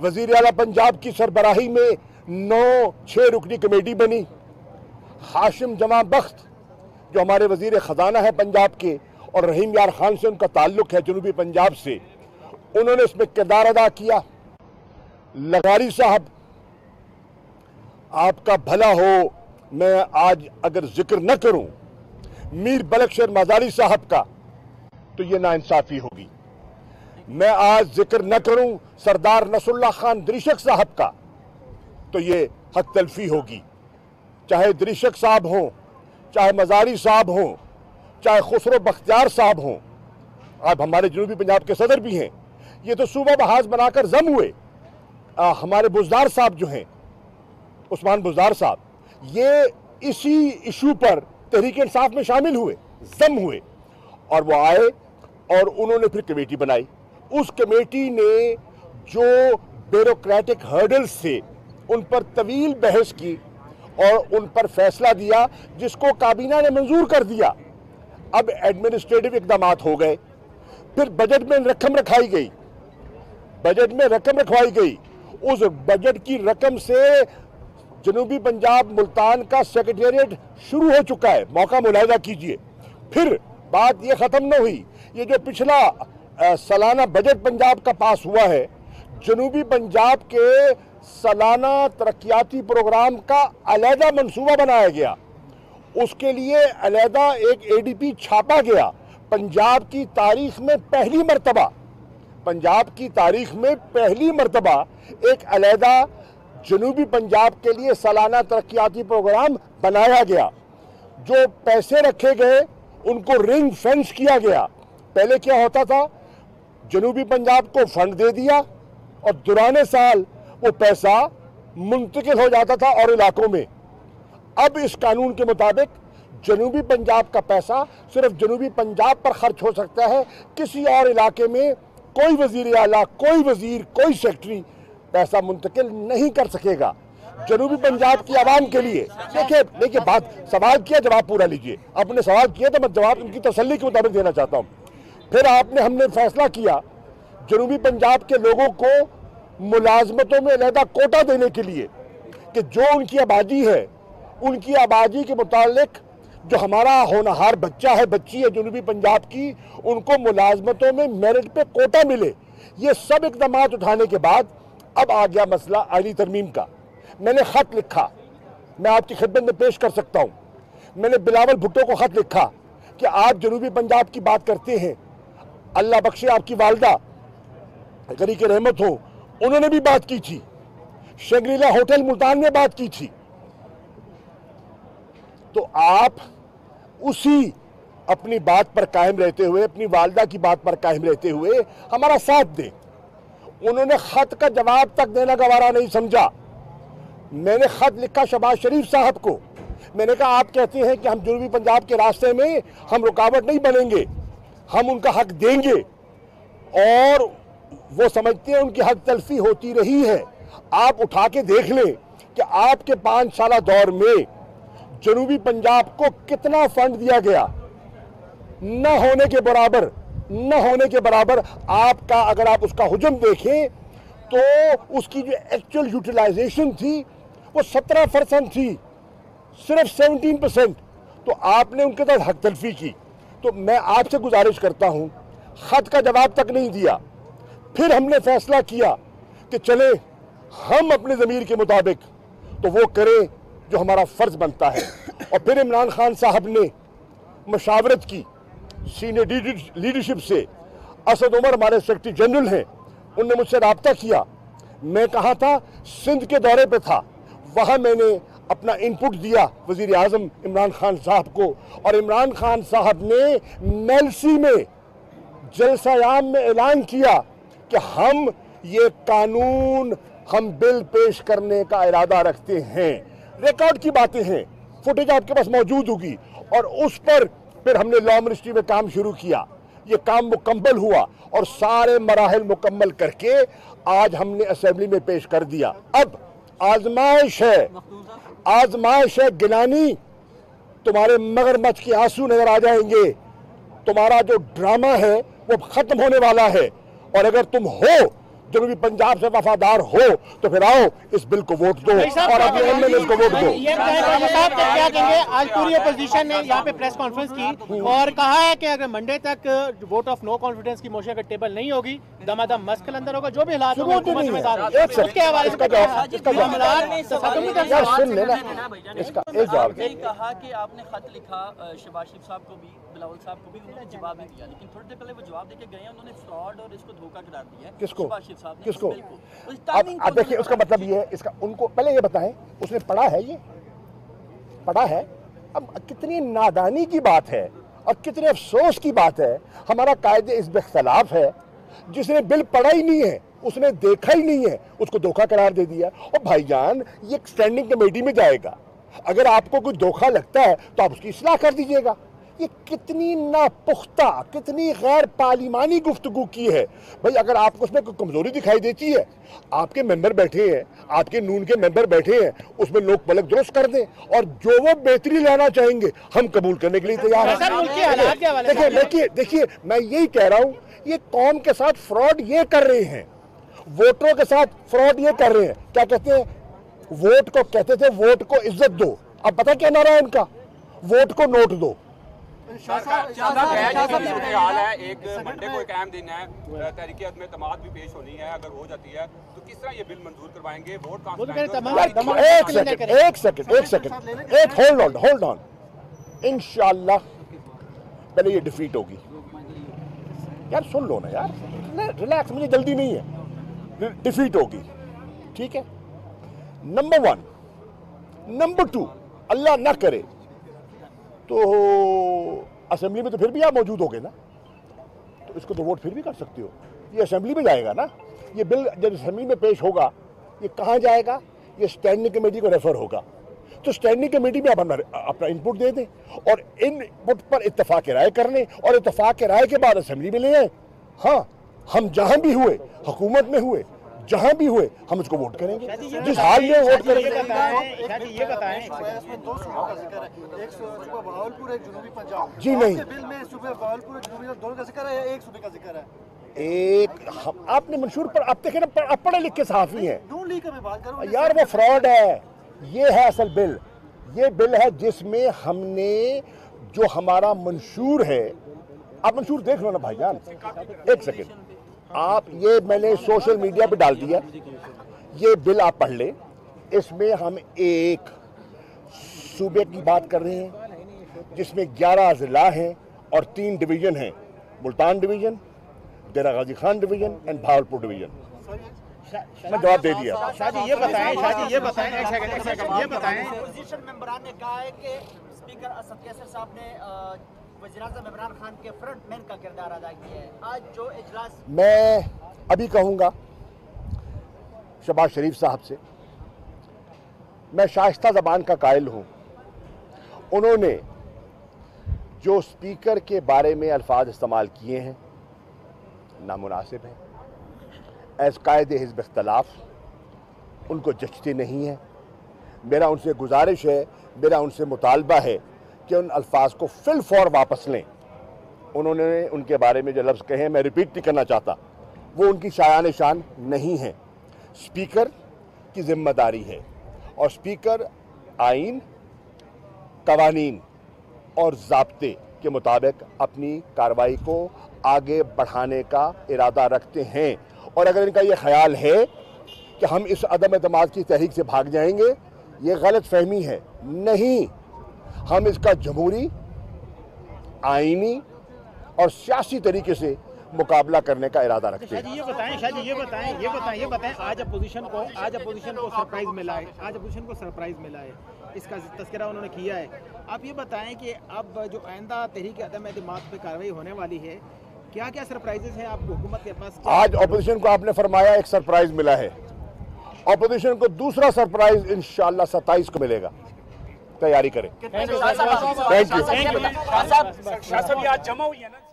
वज़ीर आला पंजाब की सरबराही में 9-6 रुकनी कमेटी बनी। हाशिम जमा बख्त जो हमारे वज़ीर ख़जाना है पंजाब के और रहीम यार खान से उनका ताल्लुक़ है जनूबी पंजाब से, उन्होंने इसमें किरदार अदा किया। लगारी साहब, आपका भला हो, मैं आज अगर जिक्र न करूं मीर बलकशर मजारी साहब का तो ये नाइंसाफी होगी। मैं आज जिक्र न करूं सरदार नसरुल्लाह खान दरीशक साहब का तो ये हक तलफी होगी। चाहे दरीशक साहब हों, चाहे मजारी साहब हों, चाहे खुसरो बख्तियार साहब हों, आप हमारे जनूबी पंजाब के सदर भी हैं, ये तो सूबा बहाज बनाकर जम हुए। हमारे बुजदार साहब जो हैं, उस्मान बुजदार साहब, ये इसी इशू पर तहरीक इंसाफ में शामिल हुए, जम हुए और वो आए और उन्होंने फिर कमेटी बनाई। उस कमेटी ने जो ब्यूरोक्रेटिक हर्डल्स थे उन पर तवील बहस की और उन पर फैसला दिया जिसको काबीना ने मंजूर कर दिया। अब एडमिनिस्ट्रेटिव इकदाम हो गए, फिर बजट में रकम रखाई गई, बजट में रकम रखवाई गई। उस बजट की रकम से जनूबी पंजाब मुल्तान का सेक्रेटेरिएट शुरू हो चुका है, मौका मुलाहिजा कीजिए। फिर बात ये ख़त्म न हुई, ये जो पिछला सालाना बजट पंजाब का पास हुआ है, जनूबी पंजाब के सालाना तरक्याती प्रोग्राम का अलहदा मंसूबा बनाया गया, उसके लिए अलहदा एक ADP छापा गया। पंजाब की तारीख में पहली मरतबा, पंजाब की तारीख में पहली मरतबा एक अलहदा जनूबी पंजाब के लिए सालाना तरक्याती प्रोग्राम बनाया गया। जो पैसे रखे गए उनको रिंग फेंस किया गया। पहले क्या होता था, जनूबी पंजाब को फंड दे दिया और दुराने साल वो पैसा मुंतकिल हो जाता था और इलाकों में। अब इस कानून के मुताबिक जनूबी पंजाब का पैसा सिर्फ जनूबी पंजाब पर खर्च हो सकता है, किसी और इलाके में कोई वजीर आला, कोई वजीर, कोई सेक्रेटरी पैसा मुंतकिल नहीं कर सकेगा। जनूबी पंजाब की आवाम के लिए देखिए बात, सवाल किया, जवाब पूरा लीजिए। आपने सवाल किया तो मैं जवाब उनकी तसल्ली के मुताबिक देना चाहता हूँ। फिर हमने फैसला किया जनूबी पंजाब के लोगों को मुलाजमतों में अलहदा कोटा देने के लिए कि जो उनकी आबादी है, उनकी आबादी के मुतालिक जो हमारा होनहार बच्चा है, बच्ची है जनूबी पंजाब की, उनको मुलाजमतों में मेरिट पे कोटा मिले। ये सब इकदाम उठाने के बाद अब आ गया मसला आईनी तरमीम का। मैंने खत लिखा, मैं आपकी खिदमत में पेश कर सकता हूँ। मैंने बिलावल भुट्टो को खत लिखा कि आप जनूबी पंजाब की बात करते हैं, अल्लाह बख्शे आपकी वालदा गरीक रहमत हो, उन्होंने भी बात की थी, शंग्रीला होटल मुल्तान में बात की थी। तो आप उसी अपनी बात पर कायम रहते हुए, अपनी वालदा की बात पर कायम रहते हुए हमारा साथ दें। उन्होंने खत का जवाब तक देना गवारा नहीं समझा। मैंने खत लिखा शहबाज शरीफ साहब को, मैंने कहा आप कहते हैं कि हम जनूबी पंजाब के रास्ते में हम रुकावट नहीं बनेंगे, हम उनका हक देंगे, और वो समझते हैं उनकी हक तलफी होती रही है। आप उठा के देख लें कि आपके 5 साल दौर में जनूबी पंजाब को कितना फंड दिया गया, न होने के बराबर आपका, अगर आप उसका हुजम देखें तो उसकी जो एक्चुअल यूटिलाइजेशन थी वो 17% थी, सिर्फ 17%। तो आपने उनके साथ हक तलफी की। तो मैं आपसे गुजारिश करता हूं, खत का जवाब तक नहीं दिया, फिर हमने फैसला किया कि चले हम अपने ज़मीर के मुताबिक तो वो करें जो हमारा फ़र्ज़ बनता है। और फिर इमरान खान साहब ने मशावरत की सीनियर लीडरशिप से। असद उमर हमारे सेक्रेटरी जनरल हैं, उनने मुझसे रब्ता किया। मैं कहाँ था? सिंध के दौरे पे था। वहाँ मैंने अपना इनपुट दिया वज़ीर आज़म इमरान खान साहब को, और इमरान खान साहब ने मेलसी में जलसा-ए-आम में ऐलान किया कि हम ये कानून, हम बिल पेश करने का इरादा रखते हैं। रिकॉर्ड की बातें हैं, फुटेज आपके पास मौजूद होगी। और उस पर फिर हमने लॉ मिनिस्ट्री में काम शुरू किया। ये काम मुकम्मल हुआ और सारे मराहिल मुकम्मल करके आज हमने असेंबली में पेश कर दिया। अब आजमाइश है गिलानी, तुम्हारे मगरमच्छ के आंसू नजर आ जाएंगे। तुम्हारा जो ड्रामा है वो खत्म होने वाला है। और अगर तुम हो जनूबी पंजाब से वफादार हो तो फिर आओ इस बिल को वोट दो और अपने एमएलए को वोट दो। क्या कहेंगे? आज पूरी अपोजिशन ने यहाँ पे प्रेस कॉन्फ्रेंस की और कहा है कि अगर मंडे तक वोट ऑफ नो कॉन्फिडेंस की मोशन अगर टेबल नहीं होगी, दमादम मस्कल अंदर होगा, जो भी हालात होंगे उसके हवाले से कहा कि आपने खत लिखा शहबाज शरीफ साहब को भी, बिलावल साहब को भी, उन्होंने जवाब नहीं दिया, लेकिन थोड़ी देर पहले वो जवाब देके गए हैं, उन्होंने फ्रॉड और इसको धोखा करार दिया है। किसको? अब देखिए उसका मतलब ये है, इसका उनको पहले ये बताएं उसने पढ़ा है, ये पढ़ा है। अब कितनी नादानी की बात है और कितने अफसोस की बात है, हमारा कायदे इस इख्तलाफ है, जिसने बिल पढ़ा ही नहीं है, उसने देखा ही नहीं है, उसको धोखा करार दे दिया। और भाईजान ये स्टैंडिंग कमेटी में जाएगा, अगर आपको कोई धोखा लगता है तो आप उसकी इस्लाह कर दीजिएगा। ये कितनी नापुख्ता, कितनी गैर पार्लिमानी गुफ्तगू की है। भाई अगर आपको उसमें कोई कमजोरी दिखाई देती है, आपके मेंबर बैठे हैं, आपके नून के मेंबर बैठे हैं, उसमें लोग पलक दुरुस्त कर दें और जो वो बेहतरी लाना चाहेंगे हम कबूल करने के लिए तैयार हैं। देखिए मैं यही कह रहा हूँ, ये कौम के साथ फ्रॉड ये कर रहे हैं, वोटरों के साथ फ्रॉड ये कर रहे हैं। क्या कहते हैं? वोट को कहते थे वोट को इज्जत दो, अब पता क्या नारा है इनका? वोट को नोट दो। हाल है, एक मंडे को एक अहम दिन है, तहरीक अदम एतमाद भी पेश होनी है, अगर हो जाती है तो किस तरह ये बिल मंजूर करवाएंगे? वोट एक होल्ड ऑन इंशाअल्लाह पहले ये डिफीट होगी। यार सुन लो ना यार, रिलैक्स, मुझे जल्दी नहीं है। डिफीट होगी, ठीक है, नंबर 1। नंबर 2, अल्लाह ना करे तो असेंबली में तो फिर भी आप मौजूद होगे ना, तो इसको तो वोट फिर भी कर सकते हो। ये असेंबली में जाएगा ना, ये बिल जब असेंबली में पेश होगा, ये कहाँ जाएगा? ये स्टैंडिंग कमेटी को रेफर होगा। तो स्टैंडिंग कमेटी में आप अपना इनपुट दे दें और इनपुट पर इत्तेफाक राय कर लें और इत्तेफाक राय के बाद असेंबली में ले आए। हाँ, हम जहाँ भी हुए, हुकूमत में हुए, जहां भी हुए, हम इसको वोट करेंगे, जिस हाल में वोट करेंगे। ये बताएं जी नहीं, बिल में सूबे बहावलपुर दोनों का जिक्र है, एक सूबे का जिक्र है। एक आपने मंशूर पर, आप देखें ना, आप पढ़े लिखे सहाफी हैं यार, वो फ्रॉड है। ये है असल बिल, ये बिल है जिसमें हमने जो हमारा मंशूर है, आप मंशूर देख लो ना भाईजान, एक सेकेंड, आप ये मैंने सोशल मीडिया पे डाल दिया, ये बिल आप पढ़ ले। इसमें हम एक सूबे की बात कर रहे हैं जिसमें 11 ज़िला हैं और 3 डिवीज़न हैं, Multan division, Dera Ghazi Khan division and Bahawalpur division. मैं जवाब दे दिया। शादी ये बताएं ये बताएं अपोजिशन मेंबरान ने कहा है कि स्पीकर असद कैसर साहब ने वज़ीर-ए-आज़म इमरान खान के फ्रंटमैन का किरदार अदा किया है। आज जो इजलास, मैं अभी कहूँगा शहबाज शरीफ साहब से, मैं शाइस्ता ज़बान का कायल हूँ। उन्होंने जो स्पीकर के बारे में अल्फाज इस्तेमाल किए हैं नामुनासिब हैं, एज़ कायदे हिज़्ब इख्तिलाफ, उनको जचते नहीं हैं। मेरा उनसे गुजारिश है, मेरा उनसे मुतालबा है कि उन अल्फाज को फिल फॉर वापस लें। उन्होंने उनके बारे में जो लफ्ज़ कहे मैं रिपीट नहीं करना चाहता, वो उनकी शायान शान नहीं है। स्पीकर की जिम्मेदारी है और स्पीकर आइन, कवानीन और ज़ाब्ते के मुताबिक अपनी कार्रवाई को आगे बढ़ाने का इरादा रखते हैं। और अगर इनका ये ख्याल है कि हम इस अदम एतमाद की तहरीक से भाग जाएंगे, ये गलत फहमी है। नहीं, हम इसका जमहूरी, आइनी और सियासी तरीके से मुकाबला करने का इरादा रखते हैं। ये बताएं आज अपोजिशन को सरप्राइज मिला है, इसका तस्करा उन्होंने किया है। आप ये बताएं कि अब जो आइंदा तहरीक अदम एतमाद पे कार्रवाई होने वाली है, क्या क्या सरप्राइजेस हैं आपको हुकूमत के पास? आज अपोजिशन को आपने फरमाया एक सरप्राइज मिला है, अपोजिशन को दूसरा सरप्राइज इंशाअल्लाह 27 को मिलेगा। तैयारी करें। Thank you.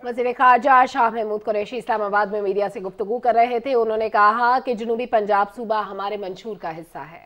वज़ीर ख़ारजा शाह महमूद कुरैशी इस्लामाबाद में मीडिया से गुफ्तगू कर रहे थे। उन्होंने कहा कि जनूबी पंजाब सूबा हमारे मंशूर का हिस्सा है।